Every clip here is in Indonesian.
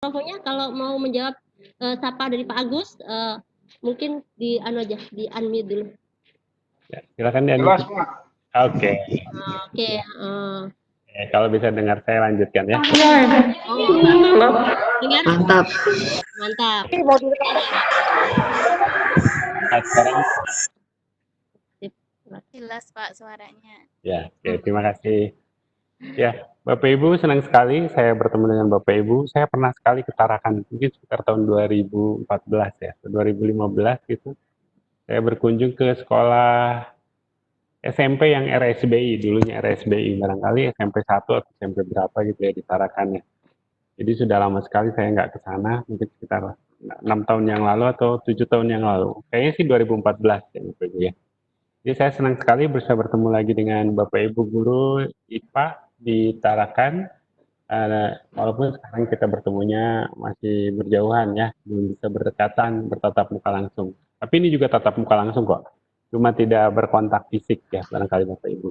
Pokoknya kalau mau menjawab sapa dari Pak Agus, mungkin di anu aja, di unmute dulu. Ya, silakan di Jelas, Pak. Oke. Oke. Kalau bisa dengar saya lanjutkan ya. Dengar? Mantap. Mantap. Nah, sekarang Jelas Pak suaranya. ya, oke, terima kasih. Ya, Bapak Ibu senang sekali saya bertemu dengan Bapak Ibu. Saya pernah sekali ke Tarakan, mungkin sekitar tahun 2014 ya, 2015 gitu. Saya berkunjung ke sekolah SMP yang RSBI, dulunya RSBI, barangkali SMP 1 atau SMP berapa gitu ya di Tarakan ya. Jadi sudah lama sekali saya nggak ke sana, mungkin sekitar 6 tahun yang lalu atau 7 tahun yang lalu. Kayaknya sih 2014 ya Bapak Ibu ya. Jadi saya senang sekali bisa bertemu lagi dengan Bapak Ibu guru IPA di Tarakan. Walaupun sekarang kita bertemunya masih berjauhan ya, belum bisa berdekatan, bertatap muka langsung. Tapi ini juga tatap muka langsung kok, cuma tidak berkontak fisik ya barangkali Bapak Ibu.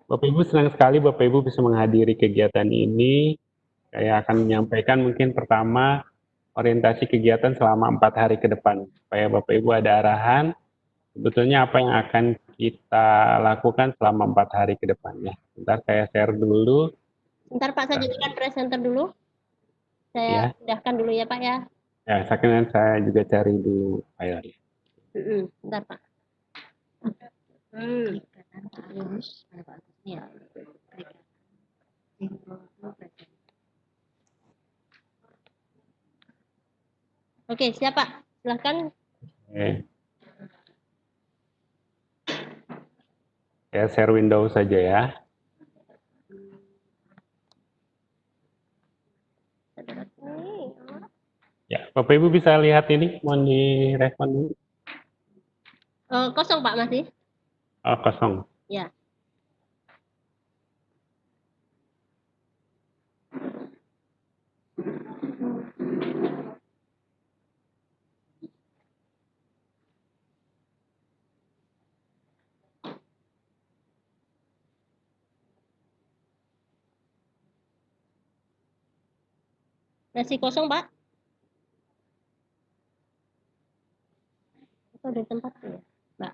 Bapak Ibu senang sekali Bapak Ibu bisa menghadiri kegiatan ini. Saya akan menyampaikan mungkin pertama orientasi kegiatan selama 4 hari ke depan, supaya Bapak Ibu ada arahan sebetulnya apa yang akan kita lakukan selama 4 hari ke depannya. Sebentar saya share dulu. Sebentar Pak, saya jadikan presenter dulu. Ya. Saya pindahkan dulu ya Pak ya. Ya, sekarang saya juga cari dulu file. Sebentar Pak. Oke, siap Pak. Silahkan. Oke. Saya share window saja ya. Ya, Bapak Ibu bisa lihat ini, mohon direspon dulu. Kosong Pak masih? Oh, kosong. Ya. Masih kosong Pak? Atau ada tempat ya, Mbak?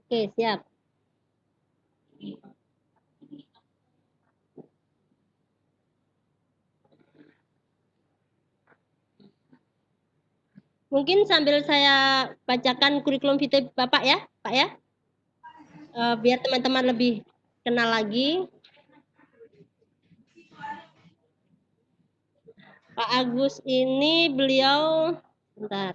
Oke, siap. Mungkin sambil saya bacakan kurikulum vitae Bapak ya, Pak ya. Biar teman-teman lebih kenal lagi. Pak Agus ini beliau, bentar.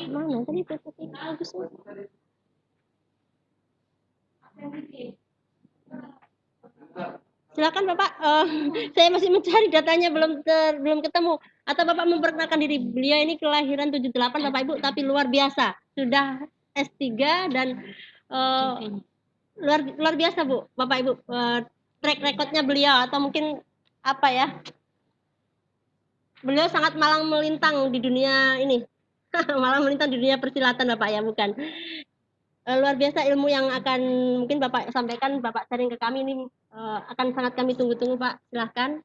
Mana tadi PPT Agus? Silakan Bapak, saya masih mencari datanya belum ketemu. Atau Bapak memperkenalkan diri, beliau ini kelahiran 78 Bapak Ibu, tapi luar biasa, sudah S3 dan luar biasa Bu, Bapak Ibu, track recordnya beliau atau mungkin apa ya? Beliau sangat malang melintang di dunia ini, malang melintang di dunia persilatan Bapak ya, bukan? Luar biasa ilmu yang akan mungkin Bapak sampaikan, Bapak sharing ke kami ini akan sangat kami tunggu-tunggu Pak, silahkan.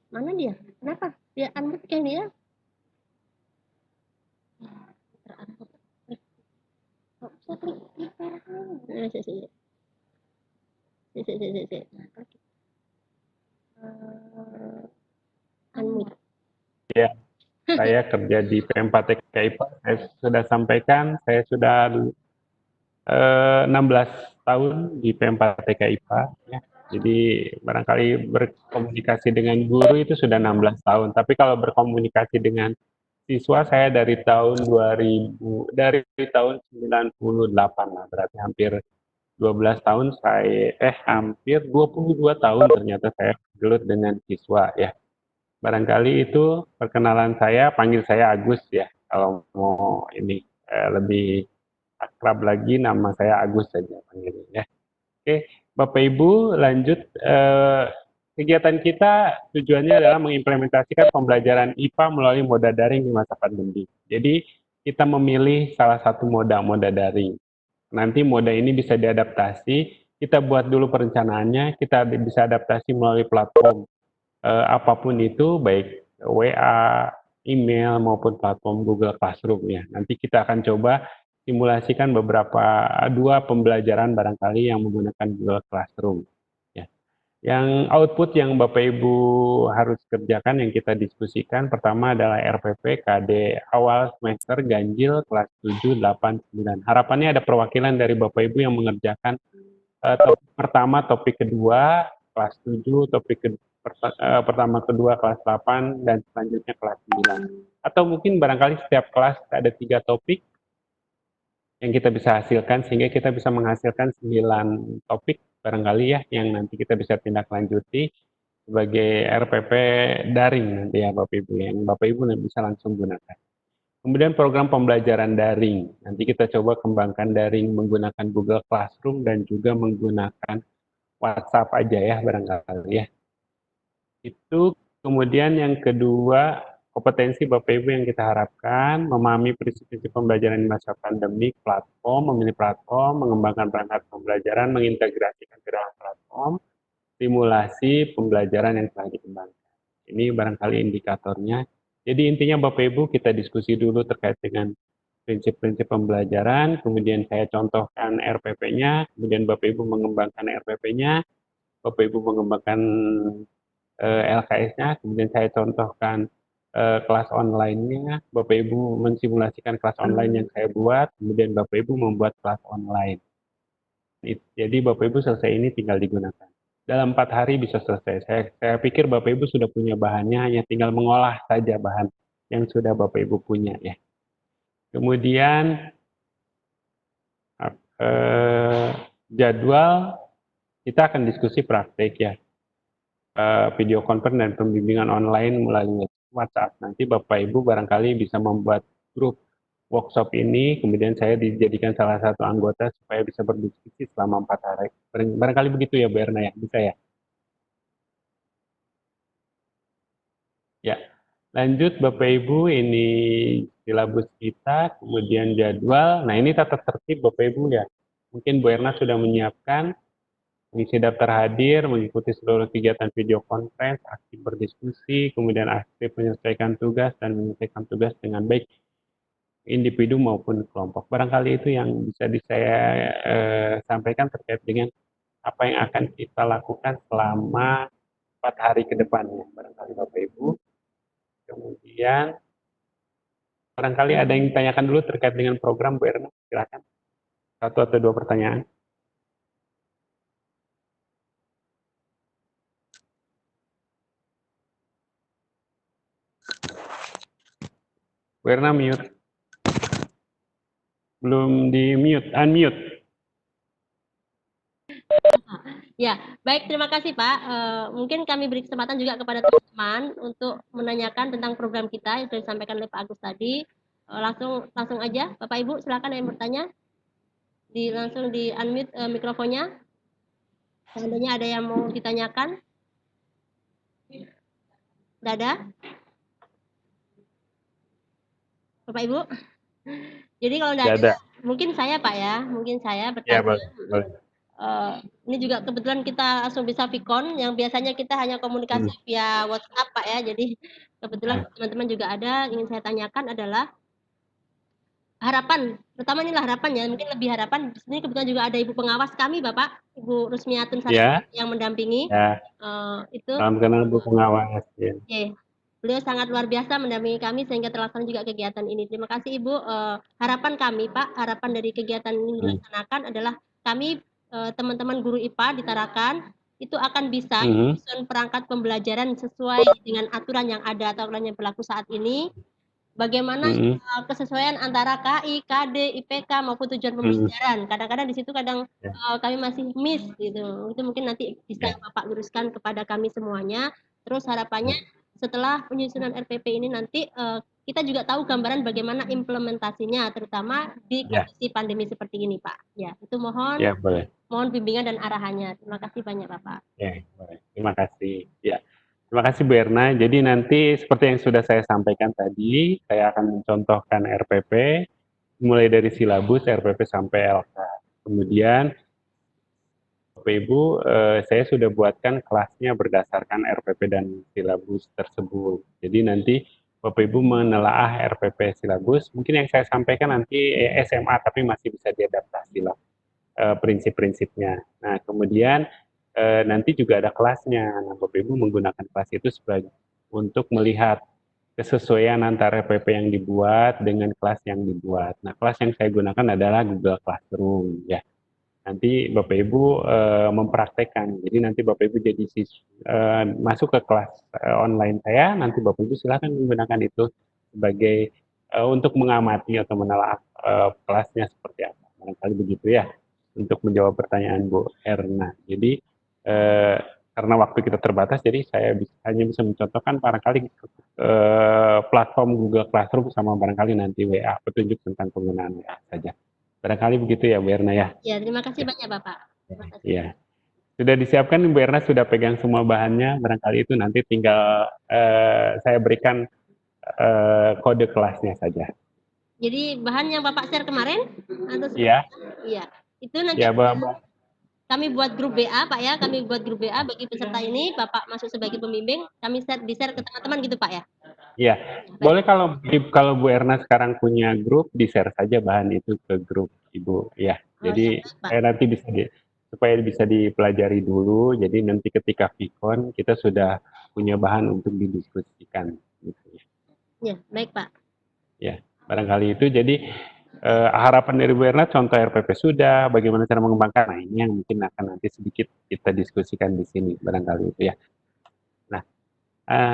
Mana dia? Kenapa? Dia unmute kayak ini ya? Unmute. Ya. Saya kerja di P4TK IPA, saya sudah sampaikan, saya sudah 16 tahun di P4TK IPA, ya. Jadi barangkali berkomunikasi dengan guru itu sudah 16 tahun, tapi kalau berkomunikasi dengan siswa saya dari tahun 2000, dari tahun 98 lah, berarti hampir 12 tahun hampir 22 tahun ternyata saya gelut dengan siswa, ya. Barangkali itu perkenalan saya, panggil saya Agus, ya. Kalau mau ini lebih akrab lagi, nama saya Agus saja panggilnya, ya. Oke, Bapak Ibu, lanjut. Kegiatan kita tujuannya adalah mengimplementasikan pembelajaran IPA melalui moda daring di masa pandemi. Jadi kita memilih salah satu moda daring. Nanti moda ini bisa diadaptasi. Kita buat dulu perencanaannya. Kita bisa adaptasi melalui platform apapun itu, baik WA, email maupun platform Google Classroom, ya. Nanti kita akan coba simulasikan dua pembelajaran barangkali yang menggunakan Google Classroom, ya. Yang output yang Bapak Ibu harus kerjakan yang kita diskusikan pertama adalah RPP KD awal semester ganjil kelas 7, 8, 9. Harapannya ada perwakilan dari Bapak Ibu yang mengerjakan topik pertama, topik kedua kelas 7, pertama kedua kelas 8, dan selanjutnya kelas 9. Atau mungkin barangkali setiap kelas ada 3 topik yang kita bisa hasilkan, sehingga kita bisa menghasilkan 9 topik barangkali, ya, yang nanti kita bisa tindak lanjuti sebagai RPP daring nanti, ya Bapak Ibu, yang Bapak Ibu bisa langsung gunakan. Kemudian program pembelajaran daring, nanti kita coba kembangkan daring menggunakan Google Classroom dan juga menggunakan WhatsApp aja, ya, barangkali, ya. Itu kemudian yang kedua, kompetensi Bapak Ibu yang kita harapkan, memahami prinsip-prinsip pembelajaran di masa pandemi, memilih platform, mengembangkan perangkat pembelajaran, mengintegrasikan ke dalam platform, simulasi pembelajaran yang telah dikembangkan. Ini barangkali indikatornya. Jadi intinya Bapak Ibu kita diskusi dulu terkait dengan prinsip-prinsip pembelajaran, kemudian saya contohkan RPP-nya, kemudian Bapak Ibu mengembangkan RPP-nya, Bapak Ibu mengembangkan LKS-nya, kemudian saya contohkan kelas online-nya, Bapak Ibu mensimulasikan kelas online yang saya buat, kemudian Bapak Ibu membuat kelas online. Jadi Bapak Ibu selesai ini tinggal digunakan. Dalam 4 hari bisa selesai. Saya pikir Bapak Ibu sudah punya bahannya, hanya tinggal mengolah saja bahan yang sudah Bapak Ibu punya, ya. Kemudian jadwal kita akan diskusi praktek, ya. Video conference dan pembimbingan online melalui WhatsApp. Nanti Bapak Ibu barangkali bisa membuat grup workshop ini, kemudian saya dijadikan salah satu anggota supaya bisa berdiskusi selama 4 hari. Barangkali begitu, ya Bu Erna, ya? Bisa, ya? Ya, lanjut Bapak Ibu, ini silabus kita, kemudian jadwal. Nah, ini tata tertib Bapak Ibu, ya. Mungkin Bu Erna sudah menyiapkan mengisi daftar hadir, mengikuti seluruh kegiatan video conference, aktif berdiskusi, kemudian aktif menyelesaikan tugas dan menyelesaikan tugas dengan baik individu maupun kelompok. Barangkali itu yang bisa saya sampaikan terkait dengan apa yang akan kita lakukan selama 4 hari ke depannya. Barangkali Bapak Ibu. Kemudian barangkali ada yang ditanyakan dulu terkait dengan program, Bu Erna, silakan. 1 atau 2 pertanyaan. Bu Erna mute. Belum di mute, unmute. Ya, baik, terima kasih Pak. Mungkin kami beri kesempatan juga kepada teman-teman untuk menanyakan tentang program kita yang sudah disampaikan oleh Pak Agus tadi. Langsung aja, Bapak Ibu silakan yang bertanya. Langsung di unmute mikrofonnya. Seandainya ada yang mau ditanyakan. Tidak ada? Bapak Ibu? Jadi kalau tidak ada, mungkin saya Pak, ya. Mungkin saya Ya, bertanya. boleh. Ini juga kebetulan kita langsung bisa Vicon, yang biasanya kita hanya komunikasi via WhatsApp Pak, ya. Jadi kebetulan teman-teman juga ada, ingin saya tanyakan adalah harapan, terutama inilah harapan, ya, mungkin lebih harapan. Di sini kebetulan juga ada Ibu pengawas kami Bapak, Ibu Rusmiatun Ya. yang mendampingi. Ya. Itu Salam kenal Bu pengawas, ya. Oke. Beliau sangat luar biasa mendampingi kami sehingga terlaksana juga kegiatan ini. Terima kasih Ibu. Harapan kami Pak, harapan dari kegiatan ini dilaksanakan adalah kami teman-teman guru IPA di Tarakan itu akan bisa menyusun perangkat pembelajaran sesuai dengan aturan yang ada atau aturan yang berlaku saat ini. Bagaimana kesesuaian antara KI, KD, IPK maupun tujuan pembelajaran. Kadang-kadang di situ kami masih miss gitu. Itu mungkin nanti bisa Bapak luruskan kepada kami semuanya. Terus harapannya setelah penyusunan RPP ini nanti kita juga tahu gambaran bagaimana implementasinya terutama di kondisi pandemi seperti ini, Pak. Ya, itu mohon bimbingan dan arahannya. Terima kasih banyak, Bapak. Ya, boleh. Terima kasih. Ya. Terima kasih Bu Erna. Jadi nanti seperti yang sudah saya sampaikan tadi, saya akan mencontohkan RPP mulai dari silabus RPP sampai LK. Kemudian Bapak Ibu, saya sudah buatkan kelasnya berdasarkan RPP dan silabus tersebut. Jadi nanti Bapak Ibu menelaah RPP silabus, mungkin yang saya sampaikan nanti SMA tapi masih bisa diadaptasi lah prinsip-prinsipnya. Nah, kemudian nanti juga ada kelasnya. Nah, Bapak Ibu menggunakan kelas itu sebagai untuk melihat kesesuaian antara RPP yang dibuat dengan kelas yang dibuat. Nah, kelas yang saya gunakan adalah Google Classroom ya. Nanti Bapak Ibu mempraktekkan. Jadi nanti Bapak Ibu jadi masuk ke kelas online saya, nanti Bapak Ibu silakan menggunakan itu sebagai untuk mengamati atau menelaah kelasnya seperti apa. Barangkali begitu ya untuk menjawab pertanyaan Bu Erna. Jadi karena waktu kita terbatas, jadi saya hanya bisa mencontohkan barangkali platform Google Classroom sama barangkali nanti WA, petunjuk tentang penggunaan WA saja. Barangkali begitu ya Bu Erna ya. Ya, terima kasih banyak Bapak. Iya. Sudah disiapkan Bu Erna, sudah pegang semua bahannya, barangkali itu nanti tinggal saya berikan kode kelasnya saja. Jadi bahan yang Bapak share kemarin atau Iya. Iya. Itu nanti Ya, kami buat grup BA Pak ya, kami buat grup BA bagi peserta ini, Bapak masuk sebagai pembimbing, kami di-share ke teman-teman gitu Pak ya. Iya. Boleh kalau Bu Erna sekarang punya grup, di-share saja bahan itu ke grup Ibu ya. Jadi nanti supaya bisa dipelajari dulu, jadi nanti ketika Vicon kita sudah punya bahan untuk didiskusikan gitu ya. Ya, baik Pak. Ya, barangkali itu jadi harapan dari Bu Erna contoh RPP sudah, bagaimana cara mengembangkan. Nah, ini yang mungkin akan nanti sedikit kita diskusikan di sini barangkali itu ya. Nah,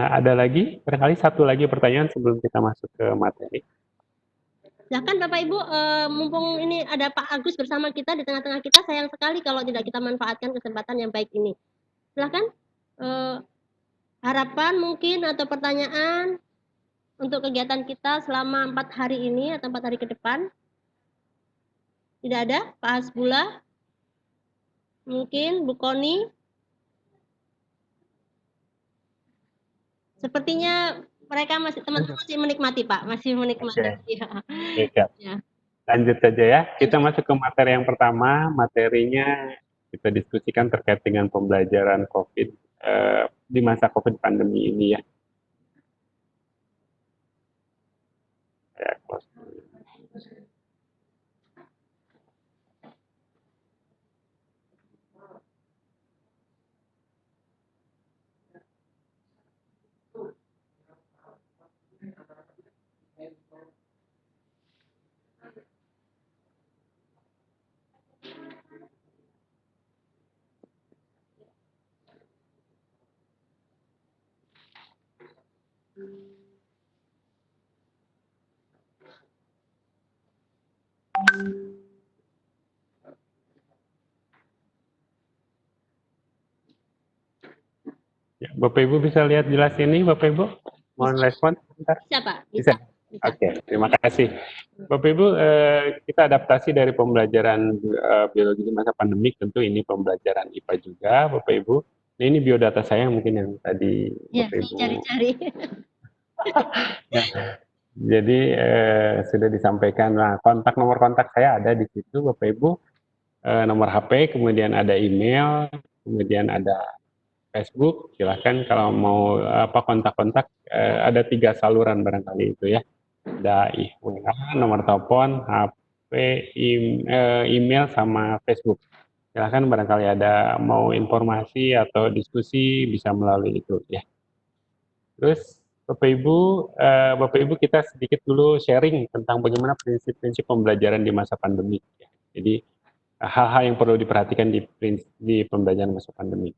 ada lagi barangkali satu lagi pertanyaan sebelum kita masuk ke materi. Silakan Bapak Ibu, mumpung ini ada Pak Agus bersama kita di tengah-tengah kita, sayang sekali kalau tidak kita manfaatkan kesempatan yang baik ini. Silakan harapan mungkin atau pertanyaan untuk kegiatan kita selama 4 hari ini atau 4 hari ke depan. Tidak ada? Pak Hasbullah? Mungkin Bu Koni? Sepertinya mereka teman-teman masih menikmati Pak, masih menikmati. Oke. Ya. Lanjut saja ya, kita masuk ke materi yang pertama. Materinya kita diskusikan terkait dengan pembelajaran COVID di masa COVID pandemi ini ya. Ya, Bapak Ibu bisa lihat jelas ini, Bapak Ibu? Mohon respon sebentar. Bisa Pak, bisa. Oke, terima kasih. Bapak Ibu, kita adaptasi dari pembelajaran biologi di masa pandemi, tentu ini pembelajaran IPA juga, Bapak Ibu. Nah, ini biodata saya mungkin yang tadi Bapak Ibu cari-cari. Ya, jadi sudah disampaikan. Nah, nomor kontak saya ada di situ, Bapak Ibu. Nomor HP, kemudian ada email, kemudian ada Facebook. Silahkan kalau mau kontak-kontak, ada 3 saluran barangkali itu ya. Ada WA, nomor telepon, HP, email, sama Facebook. Silahkan barangkali ada mau informasi atau diskusi bisa melalui itu ya. Terus Bapak Ibu kita sedikit dulu sharing tentang bagaimana prinsip-prinsip pembelajaran di masa pandemi. Jadi hal-hal yang perlu diperhatikan di pembelajaran masa pandemi.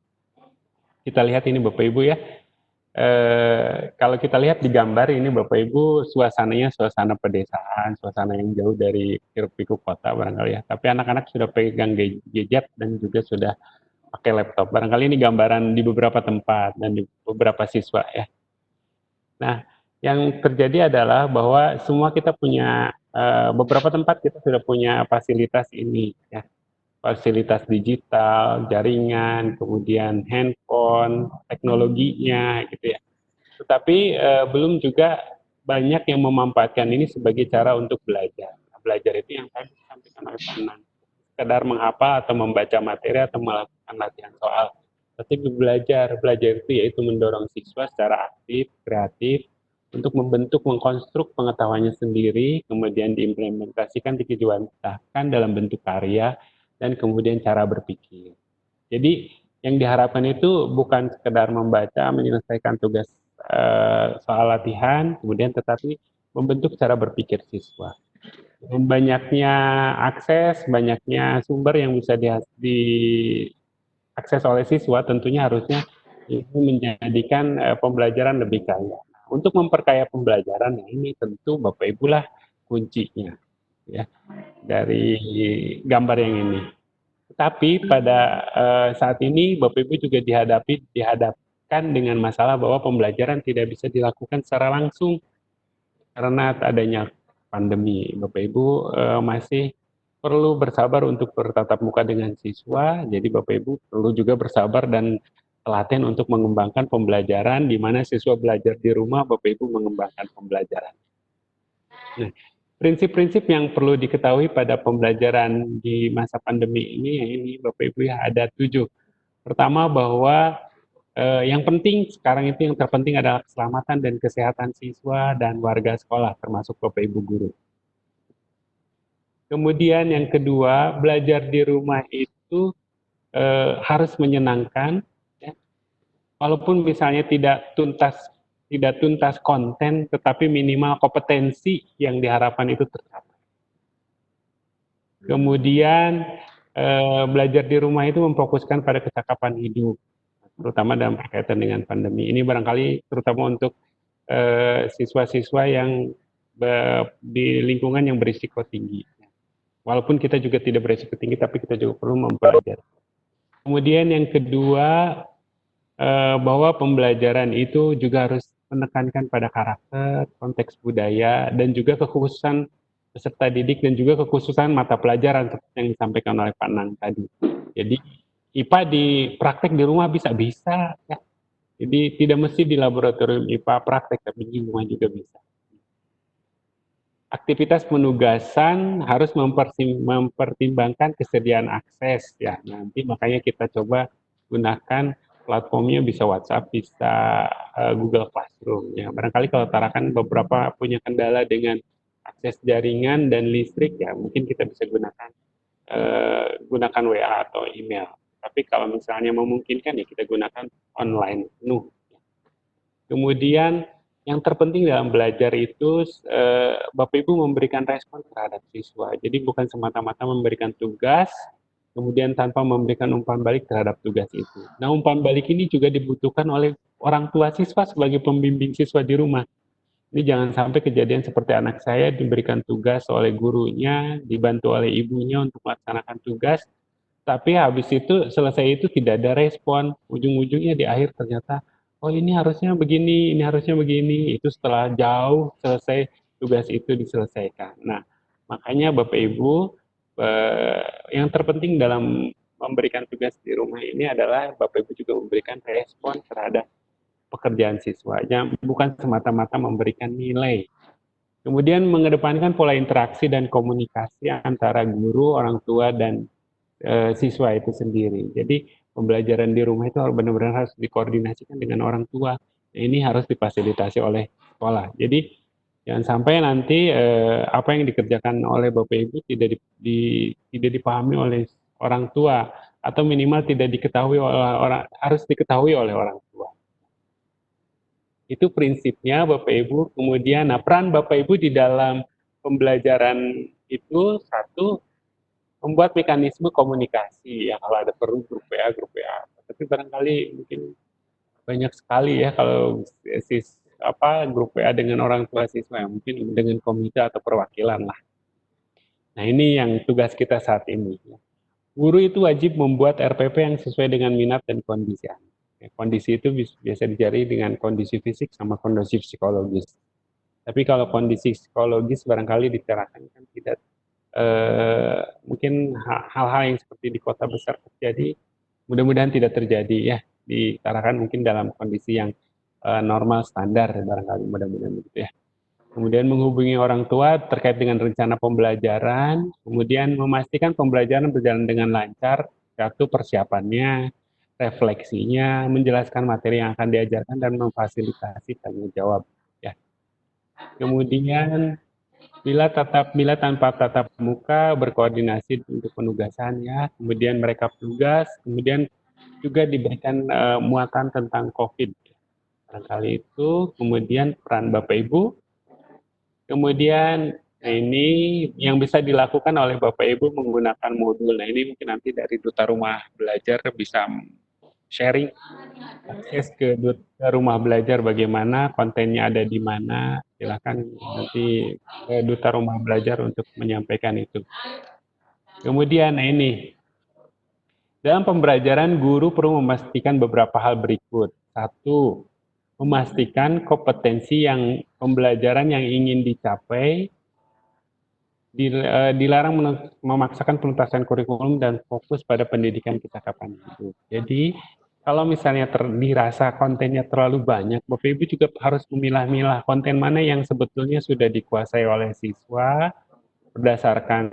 Kita lihat ini Bapak Ibu ya. Kalau kita lihat di gambar ini Bapak Ibu, suasananya suasana pedesaan, suasana yang jauh dari hiruk-pikuk kota barangkali ya. Tapi anak-anak sudah pegang gadget dan juga sudah pakai laptop. Barangkali ini gambaran di beberapa tempat dan di beberapa siswa ya. Nah, yang terjadi adalah bahwa semua kita punya beberapa tempat kita sudah punya fasilitas ini ya. Fasilitas digital, jaringan, kemudian handphone, teknologinya gitu ya. Tetapi belum juga banyak yang memanfaatkan ini sebagai cara untuk belajar. Nah, belajar itu yang tadi disampaikan oleh Pak Nan, sekedar menghafal atau membaca materi atau melakukan latihan soal. Tapi belajar itu yaitu mendorong siswa secara aktif, kreatif, untuk membentuk, mengkonstruk pengetahuannya sendiri, kemudian diimplementasikan, dikejawantahkan dalam bentuk karya, dan kemudian cara berpikir. Jadi yang diharapkan itu bukan sekedar membaca, menyelesaikan tugas soal latihan, kemudian tetapi membentuk cara berpikir siswa. Dengan banyaknya akses, banyaknya sumber yang bisa diakses oleh siswa, tentunya harusnya itu menjadikan pembelajaran lebih kaya. Untuk memperkaya pembelajaran, ini tentu Bapak Ibu lah kuncinya ya dari gambar yang ini. Tapi pada saat ini Bapak Ibu juga dihadapkan dengan masalah bahwa pembelajaran tidak bisa dilakukan secara langsung karena adanya pandemi. Bapak Ibu masih perlu bersabar untuk bertatap muka dengan siswa. Jadi Bapak Ibu perlu juga bersabar dan telaten untuk mengembangkan pembelajaran di mana siswa belajar di rumah, Bapak Ibu mengembangkan pembelajaran. Nah, prinsip-prinsip yang perlu diketahui pada pembelajaran di masa pandemi ini Bapak Ibu ya ada 7. Pertama bahwa yang penting sekarang itu yang terpenting adalah keselamatan dan kesehatan siswa dan warga sekolah termasuk Bapak Ibu guru. Kemudian yang kedua, belajar di rumah itu harus menyenangkan ya. Walaupun misalnya tidak tuntas konten, tetapi minimal kompetensi yang diharapkan itu tercapai. Kemudian belajar di rumah itu memfokuskan pada kecakapan hidup, terutama dalam berkaitan dengan pandemi. Ini barangkali terutama untuk siswa-siswa yang di lingkungan yang berisiko tinggi. Walaupun kita juga tidak berisiko tinggi, tapi kita juga perlu mempelajari. Kemudian yang kedua, bahwa pembelajaran itu juga harus menekankan pada karakter, konteks budaya, dan juga kekhususan peserta didik dan juga kekhususan mata pelajaran seperti yang disampaikan oleh Pak Nang tadi. Jadi IPA di praktek di rumah bisa ya. Jadi tidak mesti di laboratorium IPA praktek, tapi di rumah juga bisa. Aktivitas penugasan harus mempertimbangkan kesediaan akses ya. Nanti makanya kita coba gunakan platformnya bisa WhatsApp, bisa Google Classroom ya. Barangkali kalau Tarakan beberapa punya kendala dengan akses jaringan dan listrik ya, mungkin kita bisa gunakan WA atau email. Tapi kalau misalnya memungkinkan ya kita gunakan online penuh. Kemudian yang terpenting dalam belajar itu Bapak Ibu memberikan respon terhadap siswa. Jadi bukan semata-mata memberikan tugas, kemudian tanpa memberikan umpan balik terhadap tugas itu. Nah, umpan balik ini juga dibutuhkan oleh orang tua siswa sebagai pembimbing siswa di rumah. Ini jangan sampai kejadian seperti anak saya diberikan tugas oleh gurunya, dibantu oleh ibunya untuk melaksanakan tugas, tapi habis itu selesai itu tidak ada respon. Ujung-ujungnya di akhir ternyata, oh ini harusnya begini. Itu setelah jauh selesai tugas itu diselesaikan. Nah, makanya Bapak Ibu, yang terpenting dalam memberikan tugas di rumah ini adalah Bapak Ibu juga memberikan respon terhadap pekerjaan siswanya, bukan semata-mata memberikan nilai. Kemudian mengedepankan pola interaksi dan komunikasi antara guru, orang tua, dan siswa itu sendiri. Jadi pembelajaran di rumah itu benar-benar harus dikoordinasikan dengan orang tua. Ini harus difasilitasi oleh sekolah. Jadi jangan sampai nanti apa yang dikerjakan oleh Bapak Ibu tidak dipahami oleh orang tua atau minimal tidak diketahui oleh harus diketahui oleh orang tua. Itu prinsipnya Bapak Ibu. Kemudian peran Bapak Ibu di dalam pembelajaran itu satu, membuat mekanisme komunikasi ya, kalau ada perlu grup WA, tapi barangkali mungkin banyak sekali ya kalau grup WA dengan orang tua siswa ya, mungkin dengan komite atau perwakilan lah. Nah ini yang tugas kita saat ini. Guru itu wajib membuat RPP yang sesuai dengan minat dan kondisi anak. Kondisi itu biasa dicari dengan kondisi fisik sama kondisi psikologis. Tapi kalau kondisi psikologis barangkali diterapkan kan tidak, mungkin hal-hal yang seperti di kota besar terjadi, mudah-mudahan tidak terjadi ya, ditarakan mungkin dalam kondisi yang normal standar barangkali, mudah-mudahan begitu ya. Kemudian menghubungi orang tua terkait dengan rencana pembelajaran, kemudian memastikan pembelajaran berjalan dengan lancar, satu persiapannya, refleksinya, menjelaskan materi yang akan diajarkan dan memfasilitasi tanggung jawab ya. Kemudian bila tanpa tatap muka berkoordinasi untuk penugasan ya, kemudian mereka tugas, kemudian juga diberikan muatan tentang COVID. Barangkali itu, kemudian peran Bapak Ibu, kemudian ini yang bisa dilakukan oleh Bapak Ibu menggunakan modul. Nah ini mungkin nanti dari Duta Rumah Belajar bisa sharing akses ke rumah belajar, bagaimana kontennya ada di mana. Silakan nanti Duta Rumah Belajar untuk menyampaikan itu. Kemudian nah ini, dalam pembelajaran guru perlu memastikan beberapa hal berikut. Satu, memastikan kompetensi yang pembelajaran yang ingin dicapai, dilarang memaksakan penuntasan kurikulum dan fokus pada pendidikan kita kapan hidup. Jadi kalau misalnya dirasa kontennya terlalu banyak, Bapak Ibu juga harus memilah-milah konten mana yang sebetulnya sudah dikuasai oleh siswa berdasarkan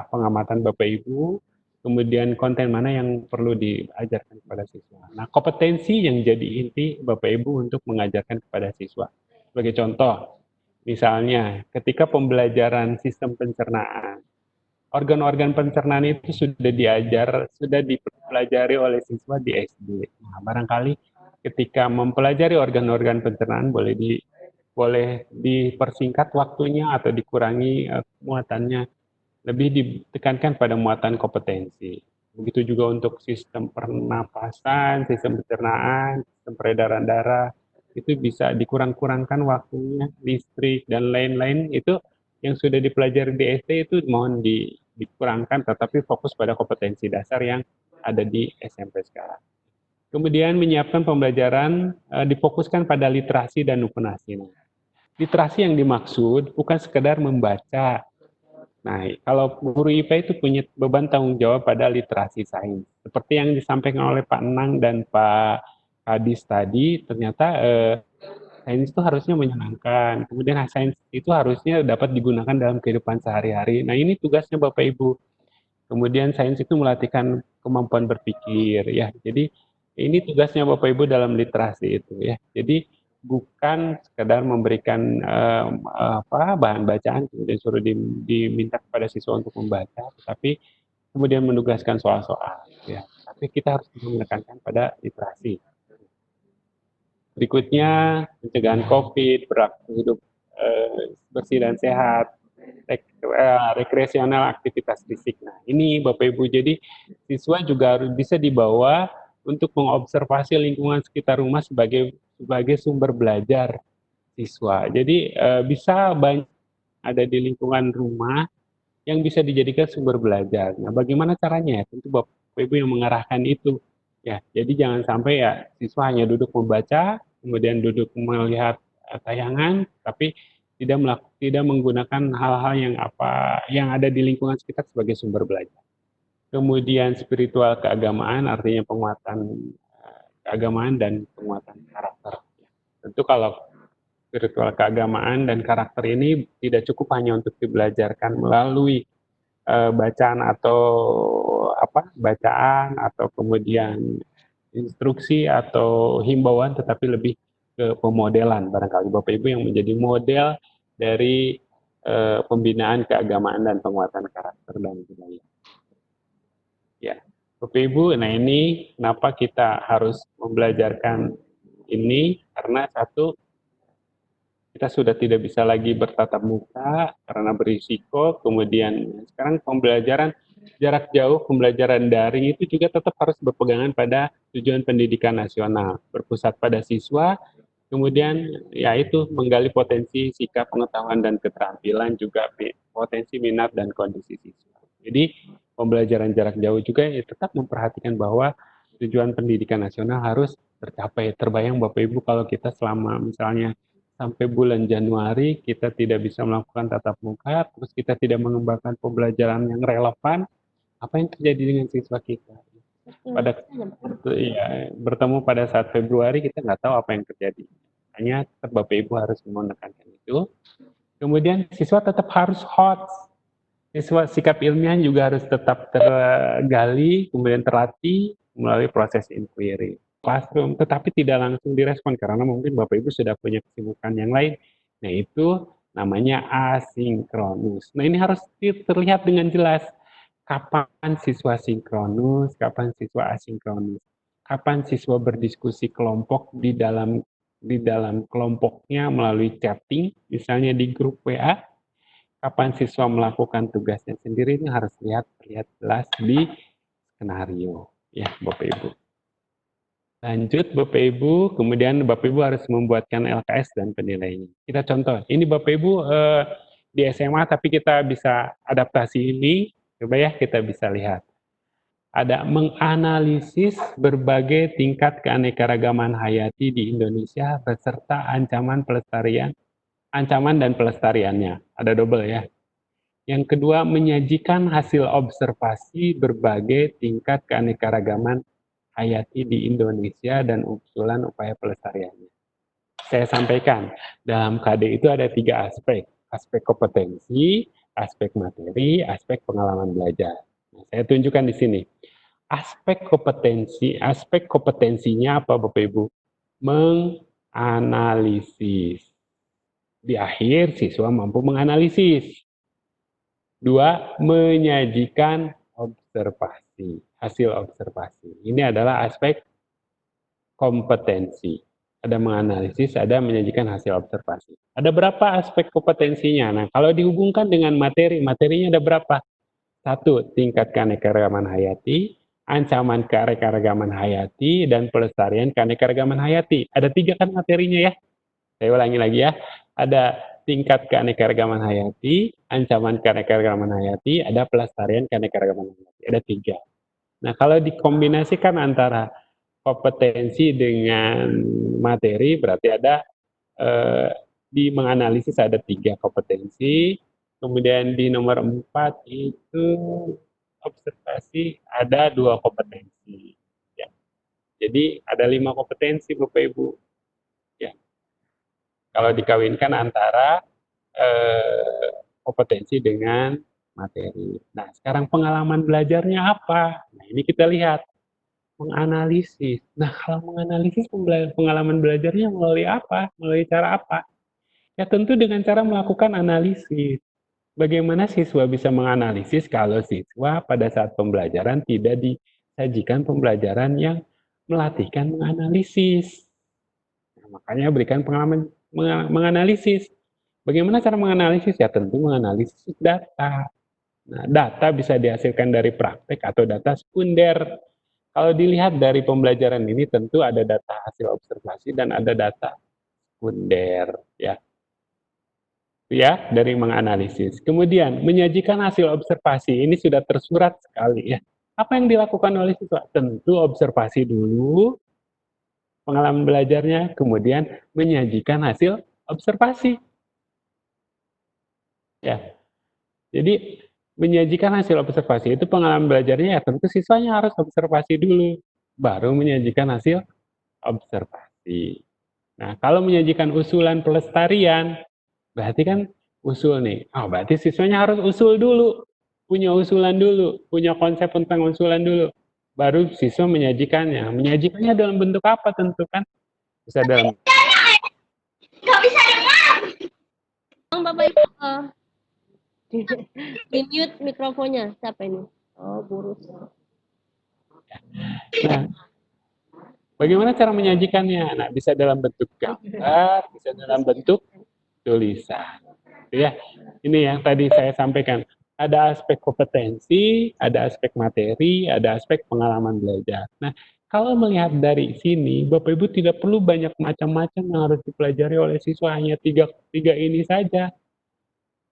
pengamatan Bapak Ibu, kemudian konten mana yang perlu diajarkan kepada siswa. Nah, kompetensi yang jadi inti Bapak Ibu untuk mengajarkan kepada siswa. Sebagai contoh, misalnya ketika pembelajaran sistem pencernaan, organ-organ pencernaan itu sudah dipelajari oleh siswa di SD. Nah, barangkali ketika mempelajari organ-organ pencernaan boleh dipersingkat waktunya atau dikurangi muatannya, lebih ditekankan pada muatan kompetensi. Begitu juga untuk sistem pernapasan, sistem pencernaan, sistem peredaran darah, itu bisa dikurang-kurangkan waktunya, listrik dan lain-lain. Itu yang sudah dipelajari di SD itu mohon dikurangkan, tetapi fokus pada kompetensi dasar yang ada di SMP sekarang. Kemudian menyiapkan pembelajaran difokuskan pada literasi dan numerasi. Literasi yang dimaksud bukan sekedar membaca. Nah, kalau guru IPA itu punya beban tanggung jawab pada literasi sains. Seperti yang disampaikan oleh Pak Enang dan Pak Hadis tadi, ternyata sains itu harusnya menyenangkan. Kemudian sains itu harusnya dapat digunakan dalam kehidupan sehari-hari. Nah, ini tugasnya Bapak Ibu. Kemudian sains itu melatihkan kemampuan berpikir ya. Jadi ini tugasnya Bapak Ibu dalam literasi itu ya. Jadi bukan sekedar memberikan bahan bacaan kemudian suruh diminta kepada siswa untuk membaca, tetapi kemudian menugaskan soal-soal ya. Tapi kita harus menekankan pada literasi. Berikutnya pencegahan COVID, berlaku hidup bersih dan sehat, rekreasional, aktivitas fisik. Nah, ini Bapak Ibu, jadi siswa juga harus bisa dibawa untuk mengobservasi lingkungan sekitar rumah sebagai sumber belajar siswa. Jadi bisa banyak ada di lingkungan rumah yang bisa dijadikan sumber belajar. Nah, bagaimana caranya? Tentu Bapak Ibu yang mengarahkan itu. Ya, jadi jangan sampai ya siswa hanya duduk membaca, kemudian duduk melihat tayangan, tapi tidak menggunakan hal-hal yang ada di lingkungan sekitar sebagai sumber belajar. Kemudian spiritual keagamaan, artinya penguatan keagamaan dan penguatan karakter. Tentu kalau spiritual keagamaan dan karakter ini tidak cukup hanya untuk dibelajarkan melalui bacaan atau kemudian instruksi atau himbauan, tetapi lebih ke pemodelan barangkali Bapak Ibu yang menjadi model dari pembinaan keagamaan dan penguatan karakter dan budaya. Ya, Bapak Ibu, nah ini kenapa kita harus membelajarkan ini karena satu, kita sudah tidak bisa lagi bertatap muka karena berisiko, kemudian sekarang pembelajaran jarak jauh, pembelajaran daring itu juga tetap harus berpegangan pada tujuan pendidikan nasional, berpusat pada siswa, kemudian ya itu menggali potensi sikap pengetahuan dan keterampilan juga potensi minat dan kondisi siswa. Jadi pembelajaran jarak jauh juga ya, tetap memperhatikan bahwa tujuan pendidikan nasional harus tercapai. Terbayang Bapak Ibu kalau kita selama misalnya sampai bulan Januari kita tidak bisa melakukan tatap muka, terus kita tidak mengembangkan pembelajaran yang relevan, apa yang terjadi dengan siswa kita? Pada ya, bertemu pada saat Februari kita nggak tahu apa yang terjadi. Hanya tetap Bapak Ibu harus menekankan itu. Kemudian siswa tetap harus hot. Siswa sikap ilmiah juga harus tetap tergali, kemudian terlatih melalui proses inquiry. Classroom, tetapi tidak langsung direspon karena mungkin Bapak Ibu sudah punya kesibukan yang lain. Nah itu namanya asinkronus. Nah ini harus terlihat dengan jelas kapan siswa sinkronus, kapan siswa asinkronus, kapan siswa berdiskusi kelompok di dalam kelompoknya melalui chatting, misalnya di grup WA, kapan siswa melakukan tugasnya sendiri ini harus terlihat jelas di skenario, ya Bapak Ibu. Lanjut Bapak Ibu, kemudian Bapak Ibu harus membuatkan LKS dan penilaiannya. Kita contoh, ini Bapak Ibu di SMA tapi kita bisa adaptasi ini, coba ya kita bisa lihat. Ada menganalisis berbagai tingkat keanekaragaman hayati di Indonesia beserta ancaman dan pelestariannya. Ada double ya. Yang kedua, menyajikan hasil observasi berbagai tingkat keanekaragaman hayati di Indonesia dan usulan upaya pelestariannya. Saya sampaikan, dalam KD itu ada 3 aspek. Aspek kompetensi, aspek materi, aspek pengalaman belajar. Nah, saya tunjukkan di sini. Aspek kompetensinya apa Bapak Ibu? Menganalisis. Di akhir siswa mampu menganalisis. 2, menyajikan observasi, hasil observasi. Ini adalah aspek kompetensi. Ada menganalisis, ada menyajikan hasil observasi. Ada berapa aspek kompetensinya? Nah, kalau dihubungkan dengan materi, materinya ada berapa? 1, tingkat keanekaragaman hayati, ancaman keanekaragaman hayati, dan pelestarian keanekaragaman hayati. Ada 3 kan materinya ya? Saya ulangi lagi ya. Ada tingkat keanekaragaman hayati, ancaman keanekaragaman hayati, ada pelestarian keanekaragaman hayati. Ada 3. Nah, kalau dikombinasikan antara kompetensi dengan materi, berarti ada di menganalisis ada 3 kompetensi, kemudian di nomor 4 itu observasi ada 2 kompetensi. Ya. Jadi ada 5 kompetensi Bapak Ibu. Ya. Kalau dikawinkan antara kompetensi dengan materi. Nah, sekarang pengalaman belajarnya apa? Nah, ini kita lihat. Menganalisis. Nah, kalau menganalisis pengalaman belajarnya melalui apa? Melalui cara apa? Ya tentu dengan cara melakukan analisis. Bagaimana siswa bisa menganalisis kalau siswa pada saat pembelajaran tidak disajikan pembelajaran yang melatihkan menganalisis. Nah, makanya berikan pengalaman menganalisis. Bagaimana cara menganalisis? Ya tentu menganalisis data. Nah, data bisa dihasilkan dari praktek atau data sekunder. Kalau dilihat dari pembelajaran ini tentu ada data hasil observasi dan ada data sekunder ya. Ya, dari menganalisis. Kemudian menyajikan hasil observasi ini sudah tersurat sekali ya. Apa yang dilakukan oleh siswa? Tentu observasi dulu pengalaman belajarnya, kemudian menyajikan hasil observasi. Ya. Jadi menyajikan hasil observasi itu pengalaman belajarnya ya tentu siswanya harus observasi dulu baru menyajikan hasil observasi. Nah, kalau menyajikan usulan pelestarian, berarti kan usul nih. Oh, berarti siswanya harus usul dulu. Punya usulan dulu, punya konsep tentang usulan dulu. Baru siswa menyajikannya. Menyajikannya dalam bentuk apa tentu kan? Bisa dalam Bang, Bapak Ibu, di mute mikrofonnya. Siapa ini? Oh, Burus. nah, Bagaimana cara menyajikannya? Nah, bisa dalam bentuk gambar, bisa dalam bentuk tulisan. Ya, ini yang tadi saya sampaikan. Ada aspek kompetensi, ada aspek materi, ada aspek pengalaman belajar. Nah, kalau melihat dari sini, Bapak Ibu tidak perlu banyak macam-macam yang harus dipelajari oleh siswa, hanya tiga ini saja.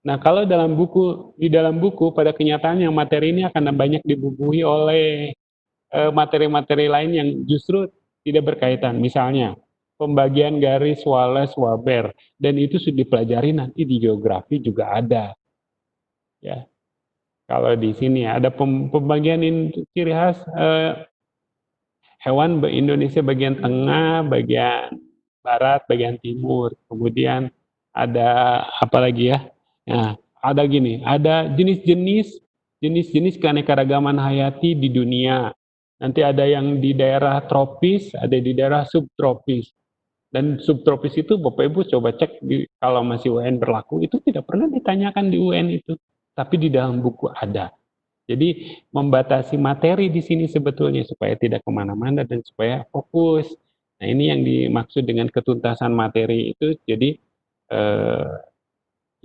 Nah, kalau di dalam buku pada kenyataannya materi ini akan banyak dibubuhi oleh materi-materi lain yang justru tidak berkaitan. Misalnya, pembagian garis Wallace Waber, dan itu sudah dipelajari nanti di geografi juga ada. Ya, kalau di sini ada pembagian ciri khas hewan Indonesia bagian tengah, bagian barat, bagian timur. Kemudian ada apa lagi ya? Nah, ada gini, ada jenis-jenis keanekaragaman hayati di dunia. Nanti ada yang di daerah tropis, ada di daerah subtropis. Dan subtropis itu Bapak Ibu coba cek kalau masih UN berlaku, itu tidak pernah ditanyakan di UN itu. Tapi di dalam buku ada. Jadi membatasi materi di sini sebetulnya supaya tidak kemana-mana dan supaya fokus. Nah, ini yang dimaksud dengan ketuntasan materi itu. Jadi eh,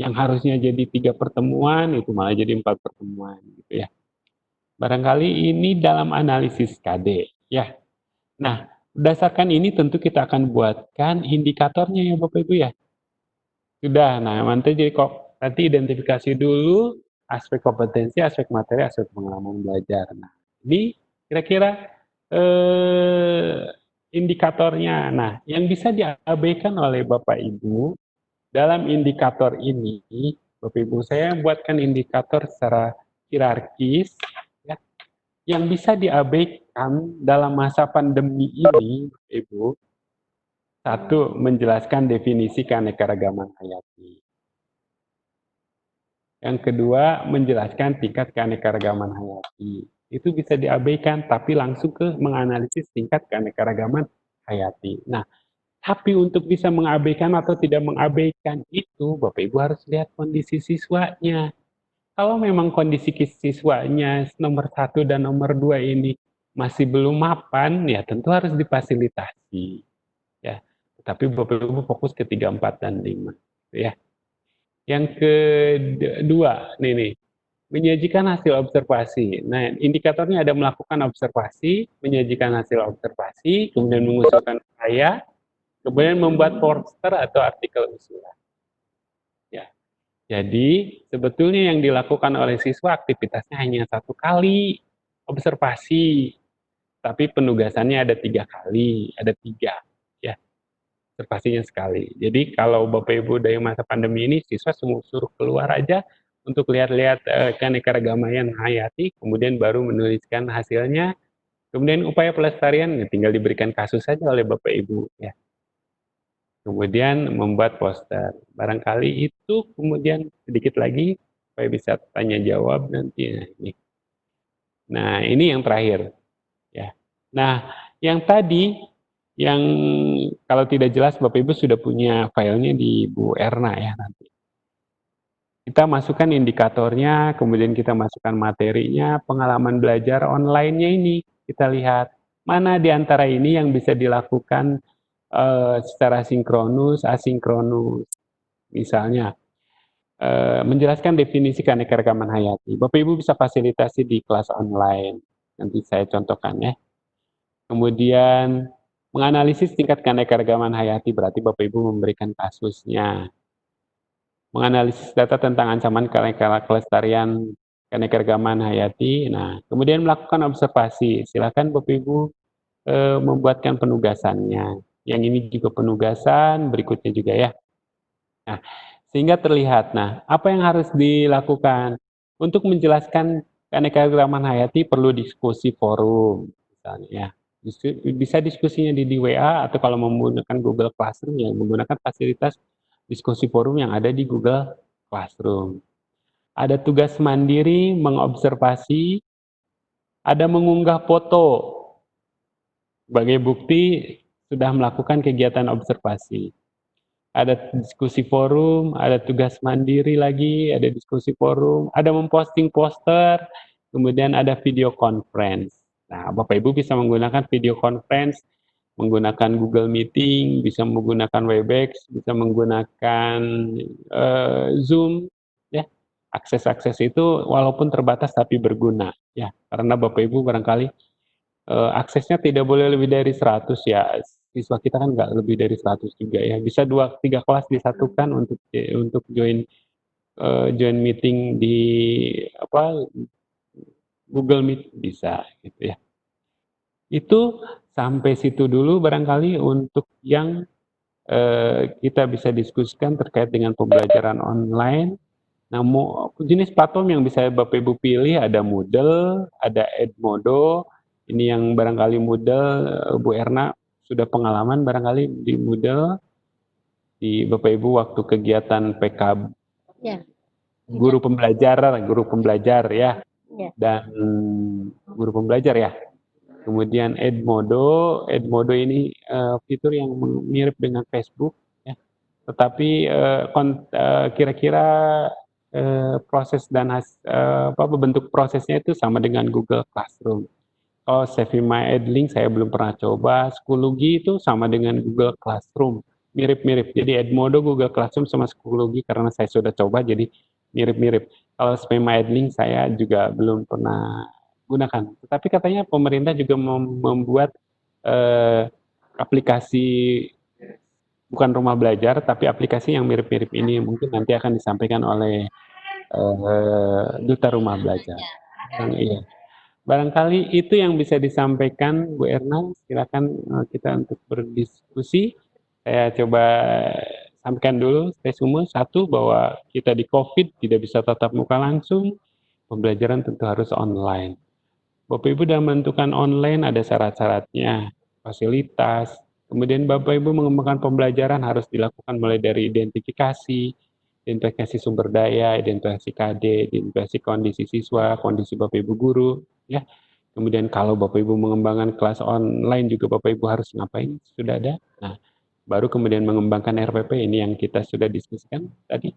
yang harusnya jadi 3 pertemuan itu malah jadi 4 pertemuan gitu ya. Barangkali ini dalam analisis KD ya. Nah, berdasarkan ini tentu kita akan buatkan indikatornya ya Bapak Ibu ya. Sudah, nah nanti jadi kok nanti identifikasi dulu aspek kompetensi, aspek materi, aspek pengalaman belajar. Nah, ini kira-kira indikatornya. Nah, yang bisa diabaikan oleh Bapak Ibu dalam indikator ini, Bapak Ibu saya buatkan indikator secara hierarkis ya, yang bisa diabaikan dalam masa pandemi ini, Bapak Ibu. Satu, menjelaskan definisi keanekaragaman hayati. Yang kedua, menjelaskan tingkat keanekaragaman hayati. Itu bisa diabaikan, tapi langsung ke menganalisis tingkat keanekaragaman hayati. Nah, tapi untuk bisa mengabaikan atau tidak mengabaikan itu, Bapak Ibu harus lihat kondisi siswanya. Kalau memang kondisi siswanya nomor 1 dan nomor 2 ini masih belum mapan, ya tentu harus difasilitasi. Ya, tapi Bapak Ibu fokus ke 3, 4, dan 5. Ya. Yang kedua, nih, menyajikan hasil observasi. Nah, indikatornya ada melakukan observasi, menyajikan hasil observasi, kemudian mengusulkan upaya, kemudian membuat poster atau artikel usulan. Ya. Jadi, sebetulnya yang dilakukan oleh siswa aktivitasnya hanya 1 kali observasi, tapi penugasannya ada 3 kali, ada 3. Ya, observasinya sekali. Jadi kalau Bapak Ibu dari masa pandemi ini siswa suruh keluar aja untuk lihat-lihat keanekaragaman hayati, kemudian baru menuliskan hasilnya. Kemudian upaya pelestarian ya tinggal diberikan kasus saja oleh Bapak Ibu ya. Kemudian membuat poster. Barangkali itu kemudian sedikit lagi supaya bisa tanya jawab nanti. Nah, ini yang terakhir ya. Nah, yang tadi yang kalau tidak jelas Bapak Ibu sudah punya filenya di Bu Erna ya nanti. Kita masukkan indikatornya, kemudian kita masukkan materinya, pengalaman belajar online-nya ini. Kita lihat mana di antara ini yang bisa dilakukan secara sinkronus, asinkronus. Misalnya menjelaskan definisi keanekaragaman hayati. Bapak Ibu bisa fasilitasi di kelas online. Nanti saya contohkan ya. Kemudian menganalisis tingkat keanekaragaman hayati berarti Bapak Ibu memberikan kasusnya. Menganalisis data tentang ancaman kelestarian keanekaragaman hayati. Nah, kemudian melakukan observasi. Silakan Bapak Ibu membuatkan penugasannya. Yang ini juga penugasan, berikutnya juga ya. Nah, sehingga terlihat. Nah, apa yang harus dilakukan? Untuk menjelaskan keanekaragaman hayati perlu diskusi forum, misalnya ya. Bisa diskusinya di WA atau kalau menggunakan Google Classroom ya menggunakan fasilitas diskusi forum yang ada di Google Classroom. Ada tugas mandiri mengobservasi, ada mengunggah foto sebagai bukti sudah melakukan kegiatan observasi. Ada diskusi forum, ada tugas mandiri lagi, ada diskusi forum, ada memposting poster, kemudian ada video conference. Nah, Bapak Ibu bisa menggunakan video conference menggunakan Google Meeting, bisa menggunakan Webex, bisa menggunakan Zoom, ya. Akses-akses itu walaupun terbatas tapi berguna, ya. Karena Bapak Ibu barangkali aksesnya tidak boleh lebih dari 100 ya. Siswa kita kan nggak lebih dari 100 juga ya. Bisa 2, 3 kelas disatukan untuk join meeting di apa Google Meet bisa gitu ya. Itu sampai situ dulu barangkali untuk yang kita bisa diskusikan terkait dengan pembelajaran online. Nah, jenis platform yang bisa Bapak Ibu pilih ada Moodle, ada Edmodo. Ini yang barangkali Moodle, Bu Erna sudah pengalaman barangkali di Moodle, di Bapak Ibu waktu kegiatan PKB, Ya. guru pembelajar ya, Ya. dan guru pembelajar ya. Kemudian Edmodo ini fitur yang mirip dengan Facebook, ya. Tetapi kira-kira proses dan bentuk prosesnya itu sama dengan Google Classroom. Kalau Savima Edlink saya belum pernah coba. Schoology itu sama dengan Google Classroom, mirip-mirip. Jadi Edmodo Google Classroom sama Schoology karena saya sudah coba jadi mirip-mirip. Kalau Savima Edlink saya juga belum pernah gunakan. Tetapi katanya pemerintah juga membuat aplikasi bukan rumah belajar, tapi aplikasi yang mirip-mirip ini mungkin nanti akan disampaikan oleh Duta Rumah Belajar. Iya. Barangkali itu yang bisa disampaikan Bu Erna. Silakan kita untuk berdiskusi. Saya coba sampaikan dulu resume satu bahwa kita di COVID tidak bisa tatap muka langsung, pembelajaran tentu harus online. Bapak Ibu dalam menentukan online ada syarat-syaratnya, fasilitas. Kemudian Bapak Ibu mengembangkan pembelajaran harus dilakukan mulai dari identifikasi sumber daya, identifikasi KD, identifikasi kondisi siswa, kondisi Bapak Ibu guru, ya. Kemudian kalau Bapak Ibu mengembangkan kelas online juga Bapak Ibu harus ngapain? Sudah ada. Nah, baru kemudian mengembangkan RPP ini yang kita sudah diskusikan tadi.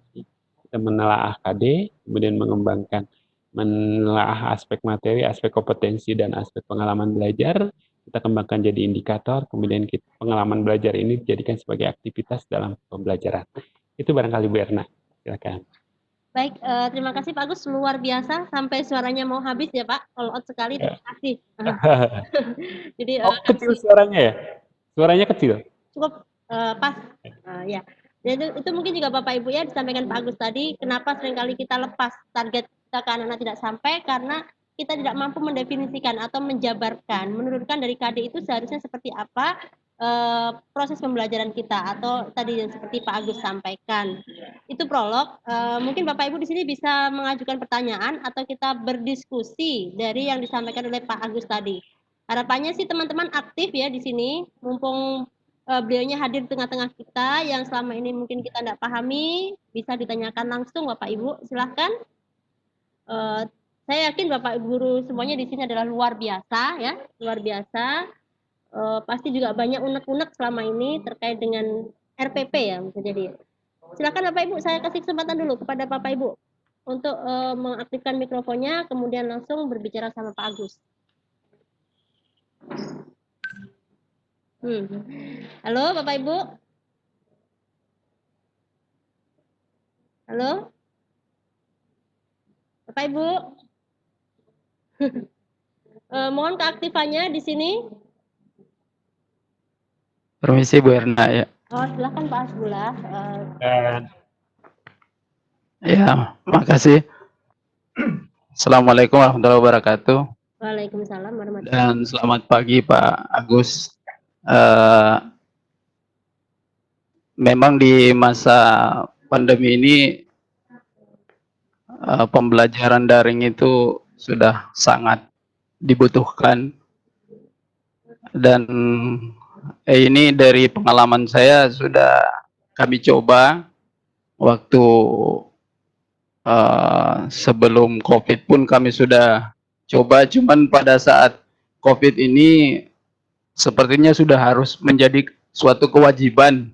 Kita menelaah KD, kemudian menelaah aspek materi, aspek kompetensi, dan aspek pengalaman belajar. Kita kembangkan jadi indikator, kemudian pengalaman belajar ini dijadikan sebagai aktivitas dalam pembelajaran. Itu barangkali Bu Erna. Silakan. Baik, terima kasih Pak Agus, luar biasa sampai suaranya mau habis ya Pak, all out sekali, terima kasih. Jadi kecil suaranya ya? Suaranya kecil? Cukup pas, ya. Jadi itu mungkin juga Bapak Ibu ya disampaikan Pak Agus tadi, kenapa seringkali kita lepas target kita ke anak-anak tidak sampai, karena kita tidak mampu mendefinisikan atau menjabarkan, menurunkan dari KD itu seharusnya seperti apa proses pembelajaran kita, atau tadi yang seperti Pak Agus sampaikan. Itu prolog, mungkin Bapak Ibu di sini bisa mengajukan pertanyaan atau kita berdiskusi dari yang disampaikan oleh Pak Agus tadi. Harapannya sih teman-teman aktif ya di sini, mumpung beliaunya hadir di tengah-tengah kita yang selama ini mungkin kita tidak pahami, bisa ditanyakan langsung Bapak Ibu, silahkan. Saya yakin Bapak Ibu guru semuanya di sini adalah luar biasa ya, luar biasa. Pasti juga banyak unek-unek selama ini terkait dengan RPP ya, bisa jadi. Silakan Bapak Ibu, saya kasih kesempatan dulu kepada Bapak Ibu untuk mengaktifkan mikrofonnya, kemudian langsung berbicara sama Pak Agus. Halo Bapak Ibu. Halo. Bapak Ibu. Mohon keaktifannya di sini. Permisi Bu Erna ya. Oh, silakan Pak Hasbullah. Ya, makasih. Assalamualaikum warahmatullahi wabarakatuh. Waalaikumsalam warahmatullahi Dan selamat pagi Pak Agus. Memang di masa pandemi ini pembelajaran daring itu sudah sangat dibutuhkan. Dan ini dari pengalaman saya sudah kami coba waktu sebelum COVID pun kami sudah coba, cuman pada saat COVID ini sepertinya sudah harus menjadi suatu kewajiban,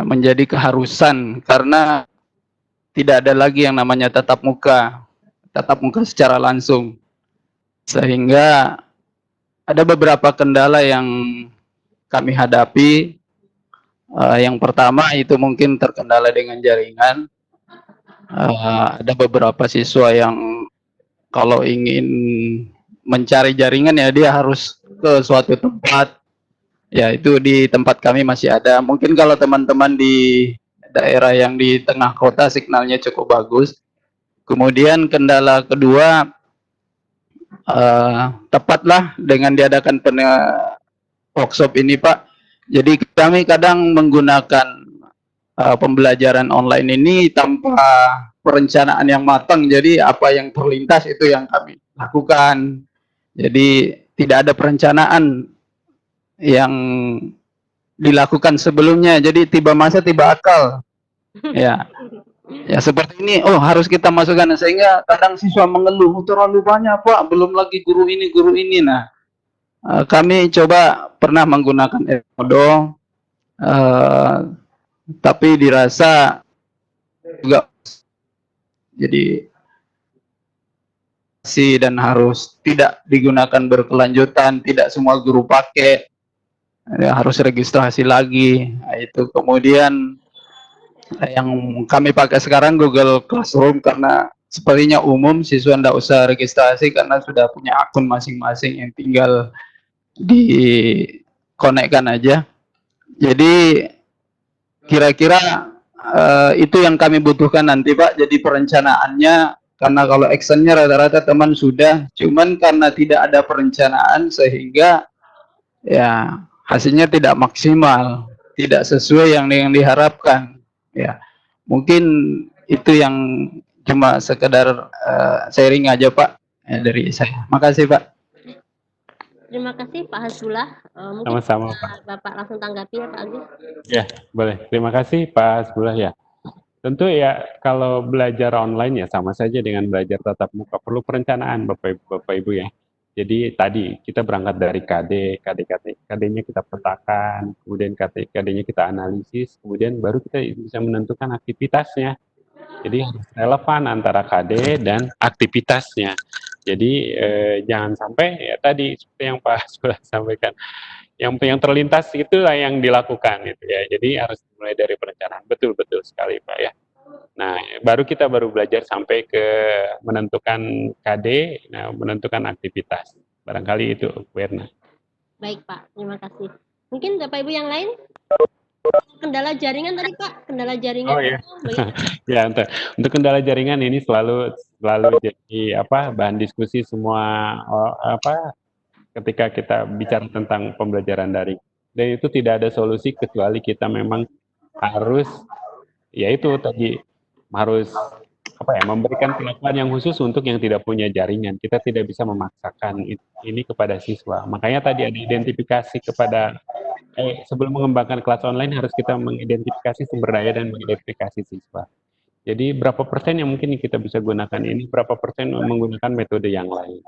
menjadi keharusan, karena tidak ada lagi yang namanya tatap muka secara langsung, sehingga ada beberapa kendala yang kami hadapi. Yang pertama itu mungkin terkendala dengan jaringan. Ada beberapa siswa yang kalau ingin mencari jaringan ya dia harus ke suatu tempat. Ya itu di tempat kami masih ada. Mungkin kalau teman-teman di daerah yang di tengah kota signalnya cukup bagus. Kemudian kendala kedua, tepatlah dengan diadakan workshop ini Pak. Jadi kami kadang menggunakan pembelajaran online ini tanpa perencanaan yang matang. Jadi apa yang terlintas itu yang kami lakukan. Jadi tidak ada perencanaan yang dilakukan sebelumnya. Jadi tiba masa tiba akal. Ya. Ya seperti ini, oh harus kita masukkan, sehingga kadang siswa mengeluh terlalu banyak Pak, belum lagi guru ini. Nah, kami coba pernah menggunakan Edmodo, tapi dirasa juga jadi dan harus tidak digunakan berkelanjutan, tidak semua guru pakai, ya, harus registrasi lagi. Nah, itu kemudian yang kami pakai sekarang Google Classroom karena sepertinya umum, siswa tidak usah registrasi karena sudah punya akun masing-masing yang tinggal dikonekkan aja. Jadi kira-kira itu yang kami butuhkan nanti Pak. Jadi perencanaannya, karena kalau actionnya rata-rata teman sudah, cuman karena tidak ada perencanaan sehingga ya hasilnya tidak maksimal, tidak sesuai yang diharapkan. Ya, mungkin itu yang cuma sekedar sharing aja Pak, dari saya. Makasih Pak. Terima kasih Pak Hasbullah. Mungkin Sama-sama Pak. Bapak langsung tanggapi ya Pak Agus. Ya, boleh. Terima kasih Pak Hasbullah ya. Tentu ya kalau belajar online ya sama saja dengan belajar tatap muka, perlu perencanaan Bapak Ibu ya. Jadi tadi kita berangkat dari KD-nya kita petakan, kemudian KD-nya kita analisis, kemudian baru kita bisa menentukan aktivitasnya. Jadi harus relevan antara KD dan aktivitasnya. Jadi jangan sampai ya tadi seperti yang Pak sudah sampaikan, yang terlintas itulah yang dilakukan gitu ya. Jadi harus mulai dari perencanaan. Betul sekali Pak ya. Nah, baru belajar sampai ke menentukan KD, nah, menentukan aktivitas. Barangkali itu, Bu Erna. Baik Pak, terima kasih. Mungkin Bapak Ibu yang lain? Kendala jaringan tadi Pak, kendala jaringan. Oh iya. Bagaimana? Ya, untuk kendala jaringan ini selalu jadi bahan diskusi semua ketika kita bicara tentang pembelajaran daring. Dan itu tidak ada solusi kecuali kita memang harus yaitu tadi harus memberikan perlakuan yang khusus untuk yang tidak punya jaringan. Kita tidak bisa memaksakan ini kepada siswa. Makanya tadi ada identifikasi kepada sebelum mengembangkan kelas online harus kita mengidentifikasi sumber daya dan mengidentifikasi siswa. Jadi berapa persen yang mungkin kita bisa gunakan ini, berapa persen menggunakan metode yang lain,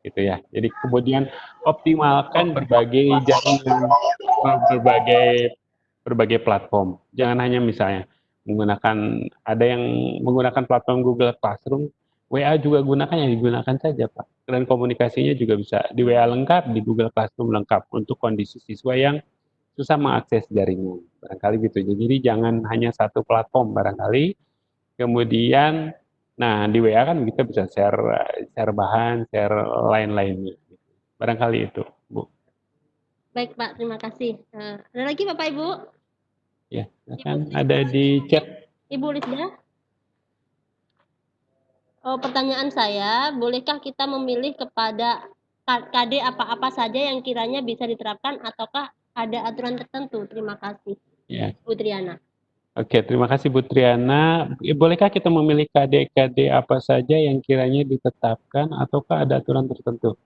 gitu ya. Jadi kemudian optimalkan berbagai jaringan, berbagai platform. Jangan hanya misalnya ada yang menggunakan platform Google Classroom, WA juga gunakan, yang digunakan saja Pak. Dan komunikasinya juga bisa di WA lengkap, di Google Classroom lengkap untuk kondisi siswa yang susah mengakses jaringan. Barangkali gitu. Jadi jangan hanya satu platform barangkali. Kemudian, nah di WA kan kita bisa share bahan, share lain-lainnya. Barangkali itu, Bu. Baik Pak, terima kasih. Ada lagi Bapak Ibu? Ya, kan ada di chat. Ibu Lisda? Pertanyaan saya, bolehkah kita memilih kepada KD apa-apa saja yang kiranya bisa diterapkan ataukah ada aturan tertentu? Terima kasih. Ya. Bu Triana. Oke, terima kasih Bu Triana. Bolehkah kita memilih KD apa saja yang kiranya ditetapkan ataukah ada aturan tertentu?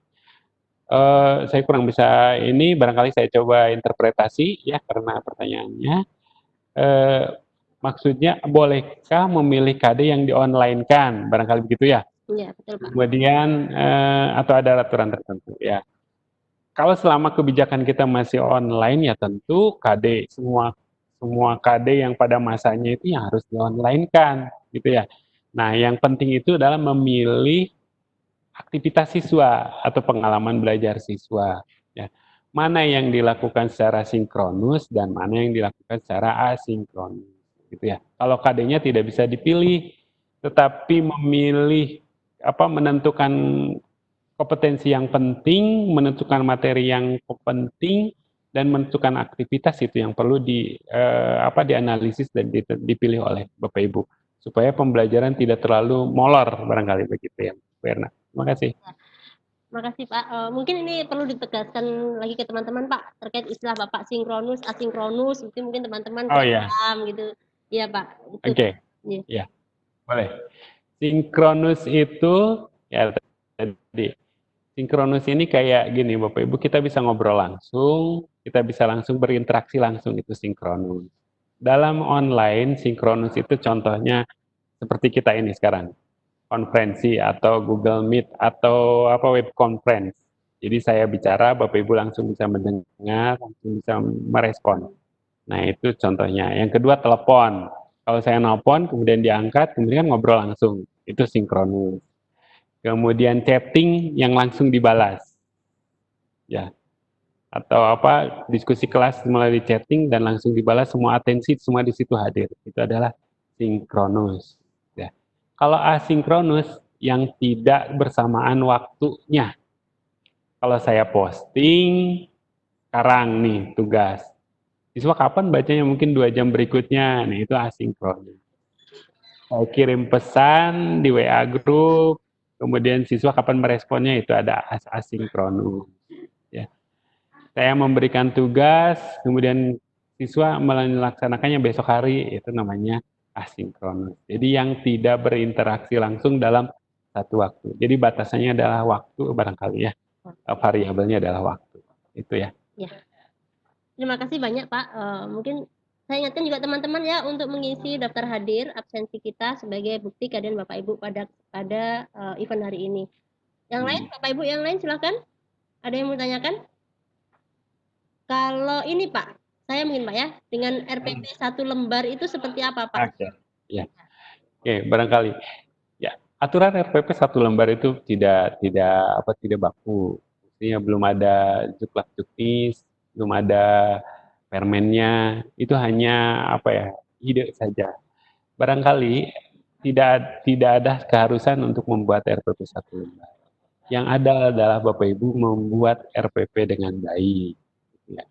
Saya kurang bisa ini, barangkali saya coba interpretasi ya karena pertanyaannya. Maksudnya bolehkah memilih KD yang di-online-kan? Barangkali begitu ya? Iya, betul Pak. Kemudian atau ada aturan tertentu ya. Kalau selama kebijakan kita masih online ya tentu KD semua KD yang pada masanya itu yang harus di-online-kan gitu ya. Nah, yang penting itu adalah memilih aktivitas siswa atau pengalaman belajar siswa. Ya. Mana yang dilakukan secara sinkronus dan mana yang dilakukan secara asinkronus, gitu ya. Kalau KD-nya tidak bisa dipilih, tetapi memilih menentukan kompetensi yang penting, menentukan materi yang penting, dan menentukan aktivitas itu yang perlu dianalisis dan dipilih oleh Bapak Ibu supaya pembelajaran tidak terlalu molor barangkali begitu ya, Berna. Terima kasih. Makasih Pak. Mungkin ini perlu ditegaskan lagi ke teman-teman Pak terkait istilah Bapak sinkronus, asinkronus. Mungkin teman-teman Oh kurang ya, paham gitu. Iya Pak. Itu. oke, Iya. ya boleh. Sinkronus itu ya tadi. Sinkronus ini kayak gini Bapak Ibu, kita bisa ngobrol langsung, kita bisa langsung berinteraksi langsung, itu sinkronus. Dalam online, sinkronus itu contohnya seperti kita ini sekarang, konferensi atau Google Meet atau web conference. Jadi saya bicara, Bapak Ibu langsung bisa mendengar, langsung bisa merespon. Nah itu contohnya. Yang kedua telepon. Kalau saya nelpon, kemudian diangkat, kemudian ngobrol langsung. Itu sinkronus. Kemudian chatting yang langsung dibalas. Ya, atau diskusi kelas melalui chatting dan langsung dibalas, semua atensi semua di situ hadir. Itu adalah sinkronus. Ya. Kalau asinkronus yang tidak bersamaan waktunya. Kalau saya posting sekarang nih tugas, siswa kapan bacanya? Mungkin 2 jam berikutnya. Nah itu asinkronus. Saya kirim pesan di WA group, kemudian siswa kapan meresponnya, itu ada asinkronus. Ya. Saya memberikan tugas, kemudian siswa melaksanakannya besok hari, itu namanya asinkronus. Jadi yang tidak berinteraksi langsung dalam satu waktu. Jadi batasannya adalah waktu barangkali ya, variabelnya adalah waktu. Itu ya. Ya. Terima kasih banyak Pak. Mungkin saya ingatkan juga teman-teman ya untuk mengisi daftar hadir absensi kita sebagai bukti kehadiran Bapak Ibu pada event hari ini. Yang lain, Bapak Ibu yang lain silakan. Ada yang mau tanyakan? Kalau ini Pak, saya mungkin Pak ya, dengan RPP 1 lembar itu seperti apa Pak? Oke. Ya. Oke, barangkali. Ya, aturan RPP 1 lembar itu tidak baku. Artinya belum ada juklak juknis, belum ada permennya. Itu hanya ide saja. Barangkali tidak ada keharusan untuk membuat RPP 1 lembar. Yang ada adalah Bapak Ibu membuat RPP dengan baik. Ya.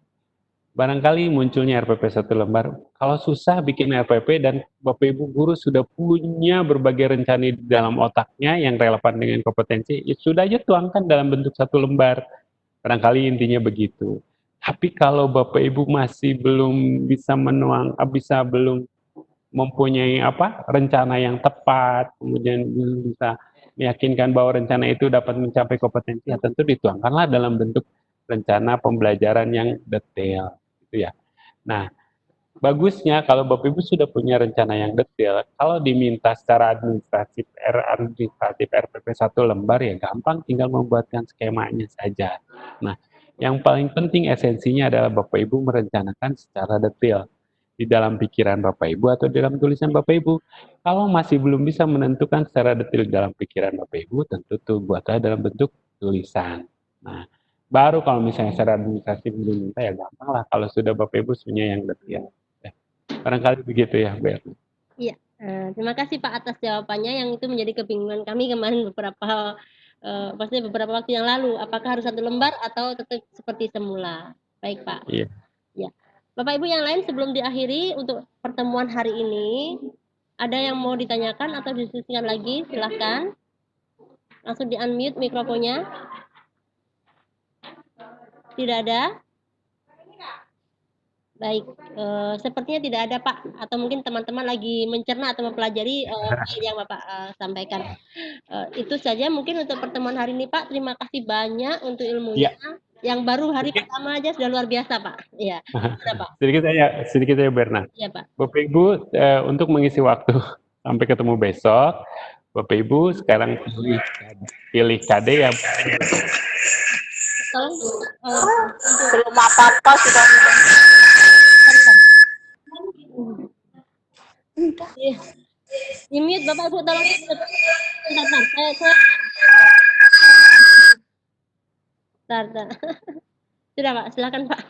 Barangkali munculnya RPP 1 lembar, kalau susah bikin RPP dan Bapak Ibu guru sudah punya berbagai rencana di dalam otaknya yang relevan dengan kompetensi, ya sudah aja tuangkan dalam bentuk 1 lembar. Barangkali intinya begitu. Tapi kalau Bapak Ibu masih belum bisa belum mempunyai rencana yang tepat, kemudian belum bisa meyakinkan bahwa rencana itu dapat mencapai kompetensi, ya tentu dituangkanlah dalam bentuk rencana pembelajaran yang detail, gitu ya. Nah, bagusnya kalau Bapak Ibu sudah punya rencana yang detail, kalau diminta secara administratif RPP 1 lembar ya gampang, tinggal membuatkan skemanya saja. Nah, yang paling penting esensinya adalah Bapak Ibu merencanakan secara detail di dalam pikiran Bapak Ibu atau dalam tulisan Bapak Ibu. Kalau masih belum bisa menentukan secara detail dalam pikiran Bapak Ibu, tentu tuh buatlah dalam bentuk tulisan. Nah, baru kalau misalnya secara administratif belum minta ya gampang lah kalau sudah Bapak Ibu punya yang detail. Barangkali begitu ya, Bu. Iya, terima kasih Pak atas jawabannya yang itu menjadi kebingungan kami kemarin pasti beberapa waktu yang lalu, apakah harus 1 lembar atau tetap seperti semula. Baik Pak. Iya. Ya. Bapak Ibu yang lain sebelum diakhiri untuk pertemuan hari ini, ada yang mau ditanyakan atau diskusikan lagi? Silahkan. Langsung di-unmute mikrofonnya. Tidak ada? Baik, sepertinya tidak ada Pak, atau mungkin teman-teman lagi mencerna atau mempelajari file yang Bapak sampaikan. Itu saja mungkin untuk pertemuan hari ini Pak. Terima kasih banyak untuk ilmunya. Yang baru hari pertama aja sudah luar biasa Pak. Iya, ada Pak. Sedikit aja Berna. Iya Pak. Bapak Ibu untuk mengisi waktu sampai ketemu besok, Bapak Ibu sekarang pilih KD yang Tolong Belum apa-apa sudah Iya. Di-mute Bapak Ibu tolong di-mute. Bentar, saya bentar. Sudah Pak, silakan Pak.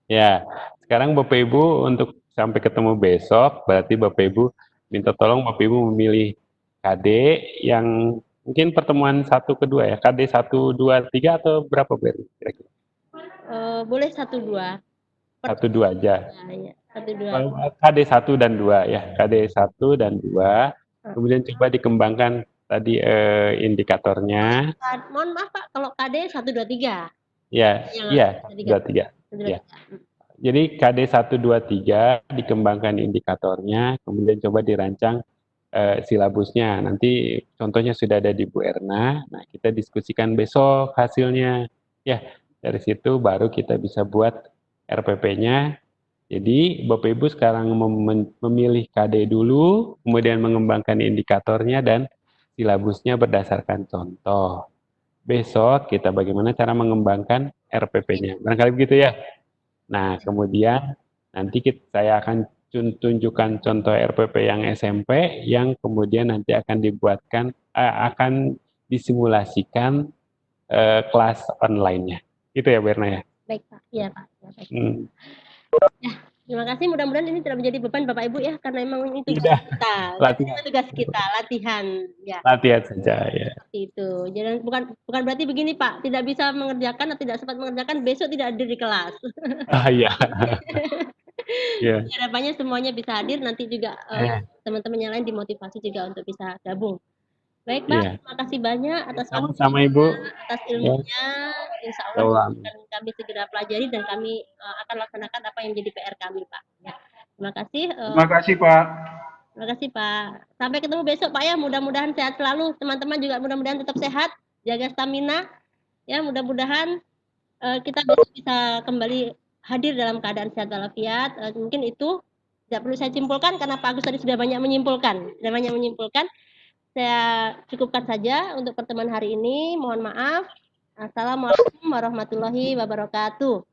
Ya, sekarang Bapak Ibu untuk sampai ketemu besok, berarti Bapak Ibu minta tolong Bapak Ibu memilih KD yang mungkin pertemuan satu kedua ya, KD 1, 2, 3 atau berapa kira-kira? Boleh 1, 2. 1, 2 aja. Ya, 1, 2. KD 1 dan 2 ya, KD 1 dan 2. Kemudian coba dikembangkan tadi indikatornya. Mohon maaf Pak, kalau KD 1, 2, 3. Ya, Yang iya, 1, 2, 3. 1, 2, Ya. 3. Jadi KD 1, 2, 3 dikembangkan indikatornya, kemudian coba dirancang silabusnya. Nanti contohnya sudah ada di Bu Erna. Nah, kita diskusikan besok hasilnya. Ya, dari situ baru kita bisa buat RPP-nya. Jadi Bapak Ibu sekarang memilih KD dulu, kemudian mengembangkan indikatornya dan silabusnya berdasarkan contoh. Besok kita bagaimana cara mengembangkan RPP-nya. Barangkali begitu ya. Nah, kemudian nanti saya akan tunjukkan contoh RPP yang SMP yang kemudian nanti akan dibuatkan, akan disimulasikan kelas online-nya. Itu ya, Berna ya? Baik Pak, iya Pak. Ya, baik. Terima kasih, mudah-mudahan ini tidak menjadi beban Bapak Ibu ya, karena memang ini tugas Tidak. kita. Latihan. Tugas kita, latihan. Ya, Latihan saja ya. seperti itu. Jadi bukan berarti begini Pak, tidak bisa mengerjakan atau tidak sempat mengerjakan, besok tidak hadir di kelas. Ah iya. Ya. Harapannya semuanya bisa hadir, nanti juga teman-teman yang lain dimotivasi juga untuk bisa gabung. Baik Pak, Iya. terima kasih banyak atas Sama-sama Ibu. atas ilmunya. Insya Ya Allah Allah. akan kami segera pelajari dan kami akan laksanakan apa yang menjadi PR kami Pak. Ya. Terima kasih. Terima kasih Pak. Terima kasih Pak. Sampai ketemu besok Pak ya. Mudah-mudahan sehat selalu. Teman-teman juga mudah-mudahan tetap sehat, jaga stamina. Ya, mudah-mudahan kita besok bisa kembali hadir dalam keadaan sehat walafiat. Mungkin itu tidak perlu saya simpulkan karena Pak Agus tadi sudah banyak menyimpulkan. Saya cukupkan saja untuk pertemuan hari ini. Mohon maaf. Assalamualaikum warahmatullahi wabarakatuh.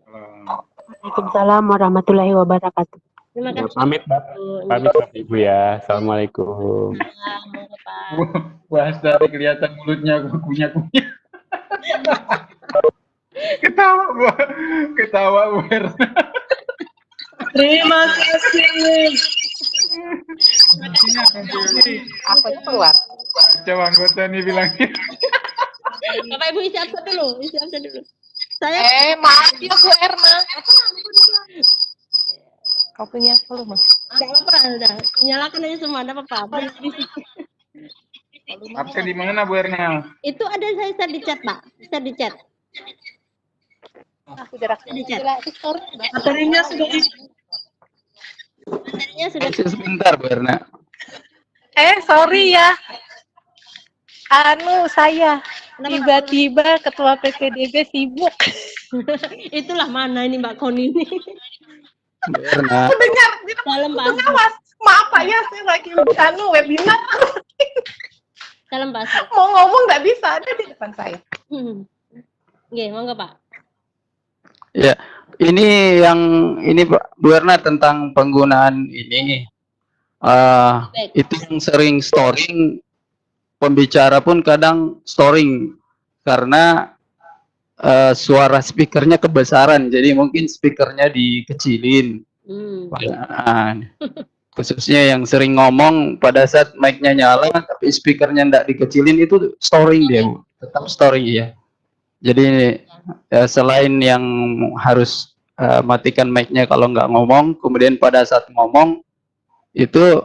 Waalaikumsalam warahmatullahi wabarakatuh. Terima Ya, kasih. pamit Bapak Ibu ya. Assalamualaikum. Monggo, Pak. Wah, dari kelihatan mulutnya kunyah-kunyah. Ketawa, Bu. Ketawa, Bu. Terima kasih. Aku keluar. Coba anggota nih bilangnya. Bapak Ibu isi absen dulu, Saya Maaf ya Bu Erna. Kopinya 10 Mas. enggak apa-apa, udah. Nyalakan aja semua, enggak apa-apa. Absen di mana, Bu Erna? Itu ada saya share di chat, Pak. Share di chat. Aku jarak Di chat. Materinya sudah Materinya sudah Sebentar, Bu Erna. sorry ya. Saya tiba-tiba ketua PPDB sibuk. itulah mana ini Mbak Koni ini. Bu Erna. Dengar, Salam Pak. Mas. Maaf Pak ya, saya lagi webinar. Salam Pak. Mau ngomong nggak bisa, ada di depan saya. Oke, monggo Pak. Ya, ini Pak Bu Erna tentang penggunaan ini. Itu yang sering storing, pembicara pun kadang storing karena suara speakernya kebesaran, jadi mungkin speakernya dikecilin. Khususnya yang sering ngomong pada saat mic-nya nyala tapi speakernya enggak dikecilin, itu storing dia, Bu. Tetap storing ya. Jadi selain yang harus matikan mic-nya kalau nggak ngomong, kemudian pada saat ngomong itu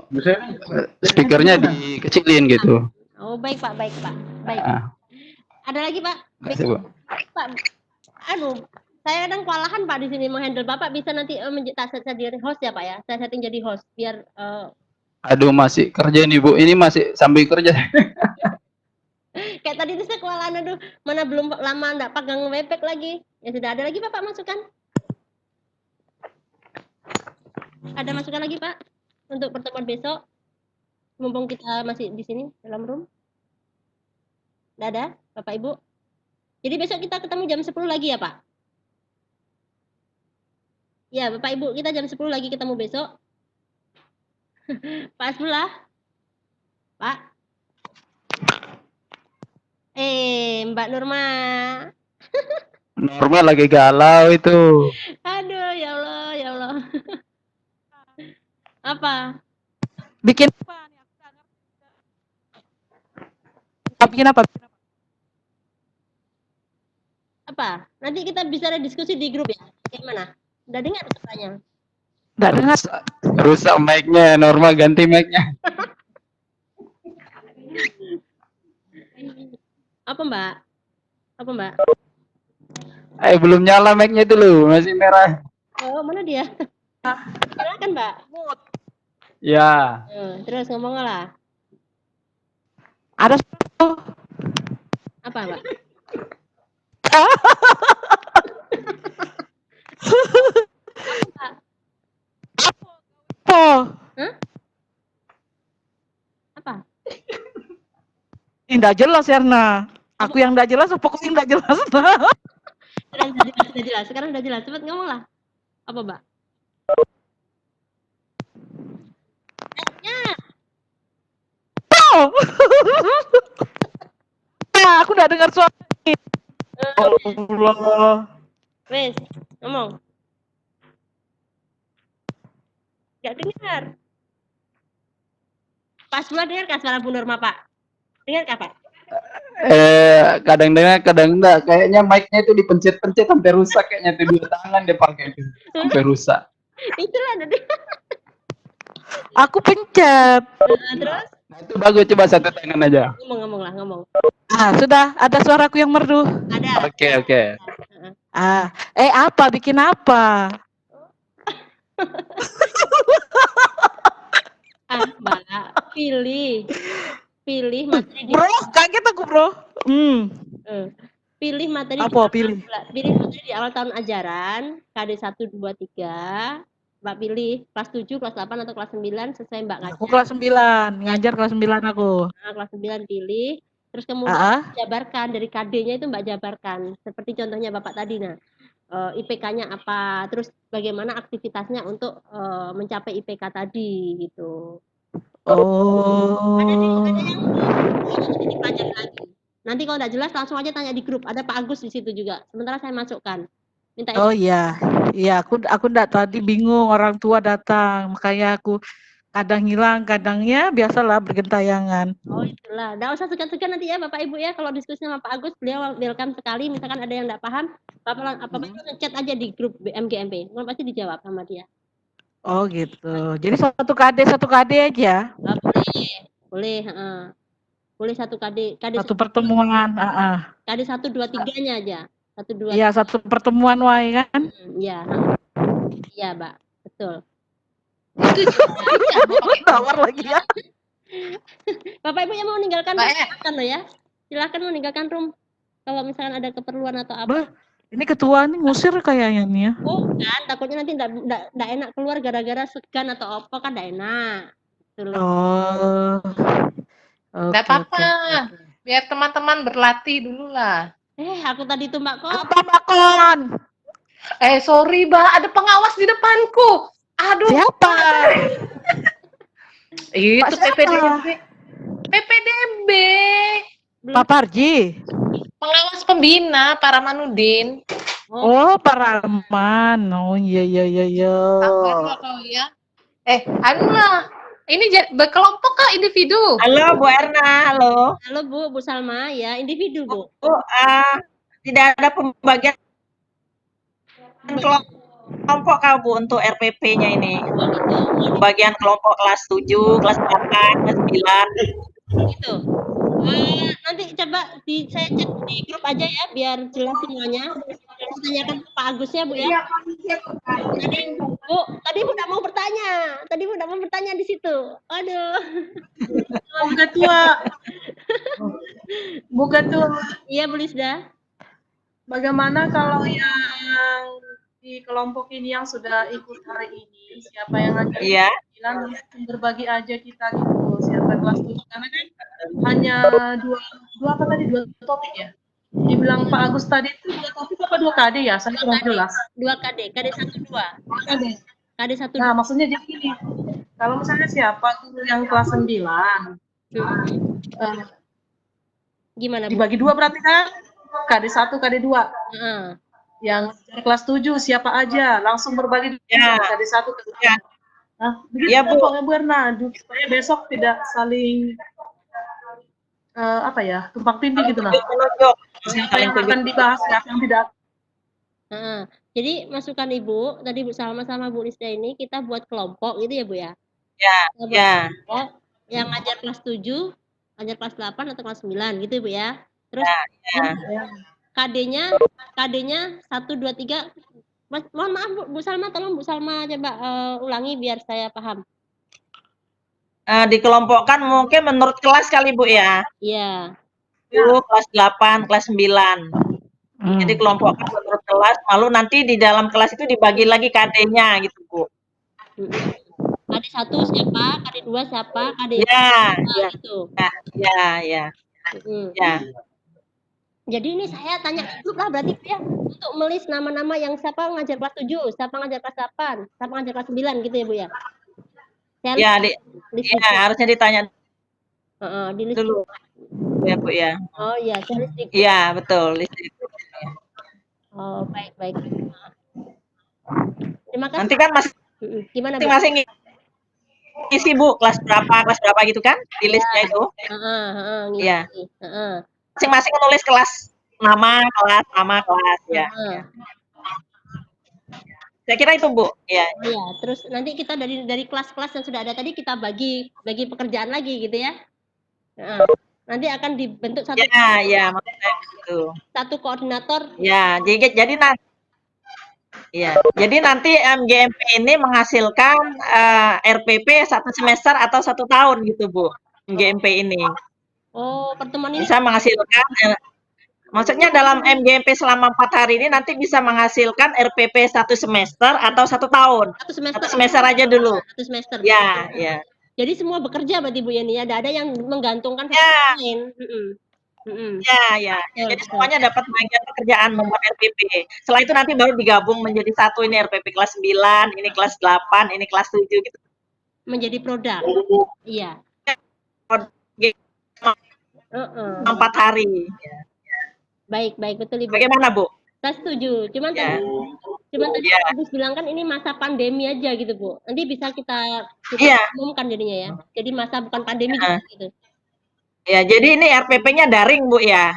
speakernya dikecilin gitu. Oh, baik Pak, baik. Ada lagi Pak? Makasih, Bu. Pak, saya kadang kewalahan Pak di sini menghandle. Bapak bisa nanti saya jadi host ya Pak ya? Saya setting jadi host biar Aduh, masih kerja nih Bu. Ini masih sambil kerja. kayak tadi itu saya kewalahan, mana belum lama enggak pegang webpack lagi. Ya sudah, ada lagi Bapak masukan? Ada masukan lagi Pak untuk pertemuan besok? Mumpung kita masih di sini dalam room. Enggak ada, Bapak Ibu? Jadi besok kita ketemu jam 10 lagi ya Pak? Ya, Bapak Ibu, kita jam 10 lagi ketemu besok. Pak Asbullah? Pak? Mbak Nurma. Norma lagi galau itu. Aduh, ya Allah, ya Allah. Apa? Bikin apa? Bikin apa? Apa? Nanti kita bisa ada diskusi di grup ya. Gimana? Udah dengar suaranya? Nggak dengar. Rusak mic-nya, Norma ganti mic-nya. Apa, Mbak? Apa, Mbak? Belum nyala mic-nya itu loh, masih merah. Oh, mana dia? Silakan, Mbak. Ya. Terus ngomong lah. Ada Apa, Mbak? apa? Hah? Apa? Nggak jelas, Erna. Aku yang nggak jelas, pokoknya nggak jelas. Sudah jelas, sudah jelas. Sekarang udah jelas. Cepat ngomong lah. Apa, Mbak? Oh. Nah, aku nggak dengar suara. Allah. Wes, ngomong. Gak dengar. Pas buat dengar kan suara Bu Norma, Pak? Dengar kah, Pak? Kadang dengar, kadang enggak. Kayaknya mic-nya itu dipencet-pencet sampai rusak kayaknya tuh, 2 tangan dia pakai itu. Sampai rusak. Itulah tadi. Aku pencet. Terus Nah, itu bagus, coba 1 tangan aja. ngomong lah, ngomong. Ah, sudah ada suaraku yang merdu. Ada. Oke. Apa? Bikin apa? Mbak, pilih materi di Bro, kaget aku, bro. pilih materi Apa? pilih materi di awal tahun ajaran KD 1 2 3. Mbak pilih kelas 7, kelas 8 atau kelas 9 sesuai Mbak ngajar. Aku kelas 9, ngajar kelas 9 aku. Nah, kelas 9 pilih, terus kemudian Ah, jabarkan dari KD-nya itu Mbak jabarkan. Seperti contohnya Bapak tadi, nah. IPK-nya apa, terus bagaimana aktivitasnya untuk mencapai IPK tadi gitu. Ada oh, yang dipelajari lagi. Nanti kalau nggak jelas langsung aja tanya di grup. Ada Pak Agus di situ juga. Sementara saya masukkan. Minta oh iya, iya. Aku ndak tadi bingung orang tua datang, makanya aku kadang hilang, kadangnya biasalah bergentayangan. Oh itulah. Nggak usah segan-segan nanti ya Bapak Ibu ya. Kalau diskusi sama Pak Agus, beliau welcome sekali. Misalkan ada yang nggak paham, Bapak itu ngechat aja di grup MGMP. Pasti dijawab sama dia. Oh gitu. Jadi satu KD aja. Boleh. Boleh satu KD Satu pertemuan. KD 1 2 3-nya aja. 1 2. Iya, satu pertemuan wae kan. Iya. Iya, Mbak. Betul. Tawar lagi ya. Bapak Ibu yang mau meninggalkan silakan loh ya. Silakan meninggalkan room. Kalau misalkan ada keperluan atau apa. Bah, ini ketua nih ngusir kayaknya nih ya. Bukan, takutnya nanti enggak enak keluar gara-gara segan atau apa kan enggak enak. Gitu loh. Oh. Nggak apa-apa. Biar teman-teman berlatih dulu lah. Aku tadi tuh Mbak Kon. Apa Mbak Kon? Sorry, Mbak. Ada pengawas di depanku. Aduh. Siapa? Itu Siapa? PPDB. PPDB. Pak Parji. Pengawas pembina, para Manudin. Oh, Pak Rahman. Oh, iya. Sabar lah kau ya. Anu lah. Ini berkelompok kah individu? Halo Bu Erna, halo. Halo Bu Salma ya, individu Bu. Tidak ada pembagian kelompok kau Bu untuk RPP-nya ini. Pembagian kelompok kelas 7, kelas 8, kelas 9. Gitu. Nanti coba saya cek di grup aja ya biar jelas semuanya. Saya tanyakan ke Pak Agus ya Bu ya. Tadi Bu enggak mau bertanya. Tadi Bu enggak mau bertanya di situ. Aduh. Bu Ketua, Iya Bu Lisda. bagaimana kalau yang di kelompok ini yang sudah ikut hari ini, siapa yang ngajar? Iya. Berbagi aja kita gitu, siapa kelas 7, karena kan hanya dua topik ya. Dibilang Pak Agus tadi itu 2 topik apa 2 KD ya? Saya kurang jelas. 2 KD 1 2. KD 1 Nah, maksudnya jadi gini, kalau misalnya siapa guru yang kelas 9, gimana Bu? dibagi 2 berarti kan? KD1, KD2. Heeh. Yang kelas 7 siapa aja, langsung berbagi Ya. KD1 ke Ya. Nah, begitu Iya, Bu. pokoknya Bu Erna, supaya besok tidak saling apa ya, tumpang tindih gitu nah. Menunjuk. Siapa yang akan dibahas, siapa yang tidak. Heeh. Jadi masukan Ibu, tadi Bu Salma sama Bu Lisda ini kita buat kelompok gitu ya Bu ya? Ya, Kita buat ya. kelompok yang ngajar kelas 7, ngajar kelas 8 atau kelas 9 gitu Bu ya. Terus Ya. KD-nya 1, 2, 3. Mohon maaf Bu Salma, tolong Bu Salma coba ulangi biar saya paham. Dikelompokkan mungkin menurut kelas kali Bu ya. Iya. Kelas 8, kelas 9. Jadi kelompokkan menurut kelas, lalu nanti di dalam kelas itu dibagi lagi KD-nya gitu Bu. KD1 siapa, KD2 siapa, KD3 Ya, ya. gitu. Ya. Ya. Jadi ini saya tanya dulu lah berarti Bu ya, untuk melis nama-nama yang siapa ngajar kelas 7, siapa ngajar kelas 8, siapa ngajar kelas 9 gitu ya Bu ya? Saya list ya harusnya ditanya di list dulu. Ya Bu ya. Oh iya, saya list di Iya, betul. List itu. Oh, baik. Terima kasih. Nanti kan Gimana Bu? masing-masing isi Bu, kelas berapa gitu kan di listnya itu. Iya. Masing-masing menulis kelas, nama kelas ya. Saya kira itu Bu. Ya. Iya, terus nanti kita dari kelas-kelas yang sudah ada tadi kita bagi pekerjaan lagi gitu ya. Nanti akan dibentuk satu Ya, maksudnya gitu. satu koordinator. Ya, jadi nanti MGMP ini menghasilkan RPP 1 semester atau 1 tahun gitu Bu. MGMP ini. Oh, pertemuan ini Bisa menghasilkan maksudnya dalam MGMP selama 4 hari ini nanti bisa menghasilkan RPP 1 semester atau 1 tahun. 1 semester aja dulu. 1 semester. Ya. Jadi semua bekerja berarti Bu Yani, ada yang menggantungkan satu lain. Ya. Jadi semuanya dapat bagian pekerjaan membuat RPP. Setelah itu nanti baru digabung menjadi satu, ini RPP kelas 9, ini kelas 8, ini kelas 7 gitu. Menjadi produk. Iya. 4 hari. Baik, betul Ibu. Bagaimana Bu? Saya setuju. Cuman tadi Agus bilang kan ini masa pandemi aja gitu Bu. Nanti bisa kita umumkan jadinya ya. Jadi masa bukan pandemi gitu. Ya, jadi ini RPP-nya daring Bu ya.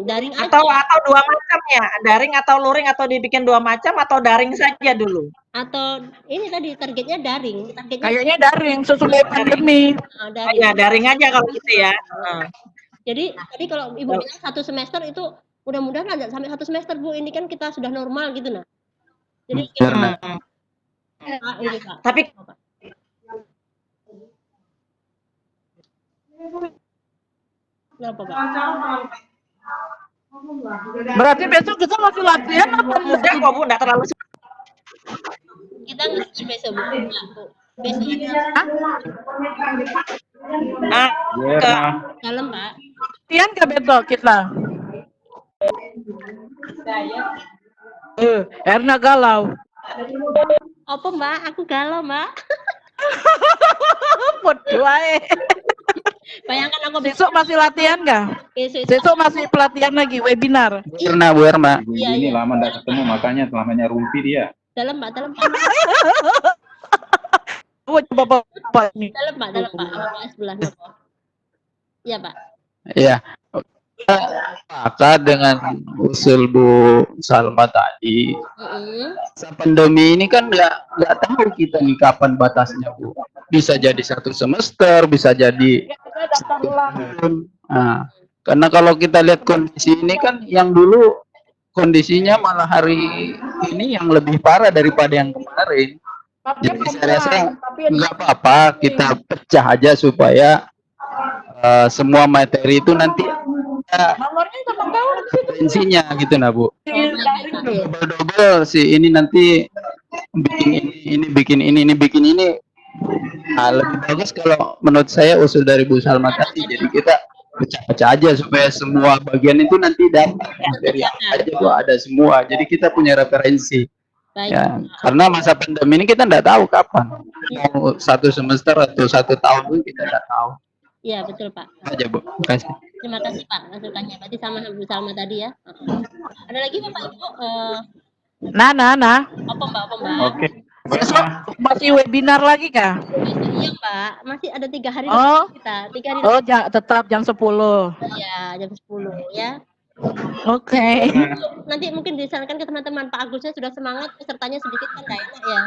Daring atau 2 macam ya, daring atau luring atau dibikin 2 macam atau daring saja dulu. Atau ini tadi targetnya daring. Kayaknya daring sesuai pandemi. Daring. Ya, daring aja kalau gitu ya. Jadi tadi kalau Ibu bilang 1 semester itu mudah-mudahan ada sampai 1 semester Bu. Ini kan kita sudah normal gitu nah. Jadi tapi kenapa Pak? Berarti besok kita masih latihan apa mudah kok Bu, enggak terlalu Kita ngerti besok Bu. Besok dalam Pak. latihan ke besok kita? Erna galau. Apa Mbak? Aku galau Mbak. Bodoh ae. Bayangkan aku besok masih latihan nggak? Besok masih pelatihan lagi, webinar. Bu Erna. Ini lama nggak ketemu, makanya namanya rumpi dia. Dalam Pak. Coba Bapak ini. Dalam Pak. Sebelah Bapak. Iya Pak. Iya. Maka dengan usul Bu Salma tadi, pandemi ini kan nggak tahu kita nih kapan batasnya Bu. Bisa jadi 1 semester, bisa jadi 1 tahun. Nah, karena kalau kita lihat kondisi ini kan yang dulu kondisinya malah hari ini yang lebih parah daripada yang kemarin. Jadi saya rasa nggak apa-apa kita pecah aja supaya semua materi itu nanti kompetensinya gitu nah Bu. Double si ini nanti bikin ini. Nah, lebih bagus kalau menurut saya usul dari Bu Salma tadi. Jadi kita pecah-pecah aja supaya semua bagian itu nanti dapat materi aja Bu, ada semua. Jadi kita punya referensi. Ya, karena masa pandemi ini kita nggak tahu kapan. Mau 1 semester atau 1 tahun pun kita nggak tahu. Iya, betul, Pak. Aja, Bu. Makasih. Terima kasih, Pak, masukannya. Berarti sama Bu Salma tadi ya. Ada lagi Bapak Ibu? Nah. Apa Mbak? Oke. Besok masih webinar lagi kah? Besok iya Mbak, masih ada 3 hari Oh. lagi kita. 3 hari Oh, lagi. tetap jam 10. Iya, jam 10 ya. Oke. Nanti mungkin disarankan ke teman-teman, Pak Agusnya sudah semangat, pesertanya sedikit kan nggak enak ya.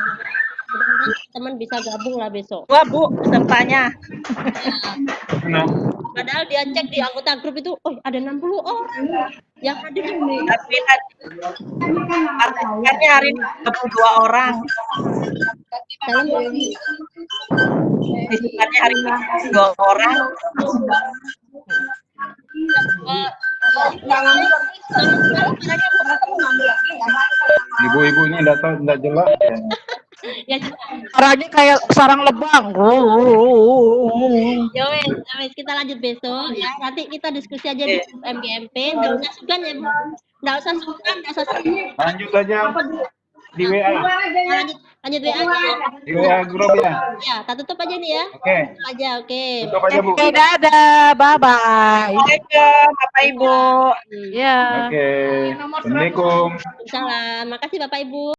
Mudah-mudahan teman bisa gabung lah besok. 2 Bu pesertanya. Padahal dia cek di anggota grup itu, oh ada 60 orang yang hadir cuma Tapi tadi partisipannya hari ini 32 orang. dalam Partisipannya hari ini 2 orang. Ibu-ibu ini enggak jelas. ya Suaranya kayak sarang lebang. ya wes, kita lanjut besok ya. Nanti kita diskusi aja di grup MGMP. Nggak usah sungkan ya, Bu. Nggak usah sungkan. Lanjut aja di WA. Lanjut WA aja ya. Di WA grup ya. Ya, kita tutup aja nih ya. Oke. Tutup aja, oke. Tutup aja, Bu. Oke, dadah. Bye-bye. Assalamualaikum Bapak Ibu. Ya. Oke. Assalamualaikum. Salam. Makasih Bapak Ibu.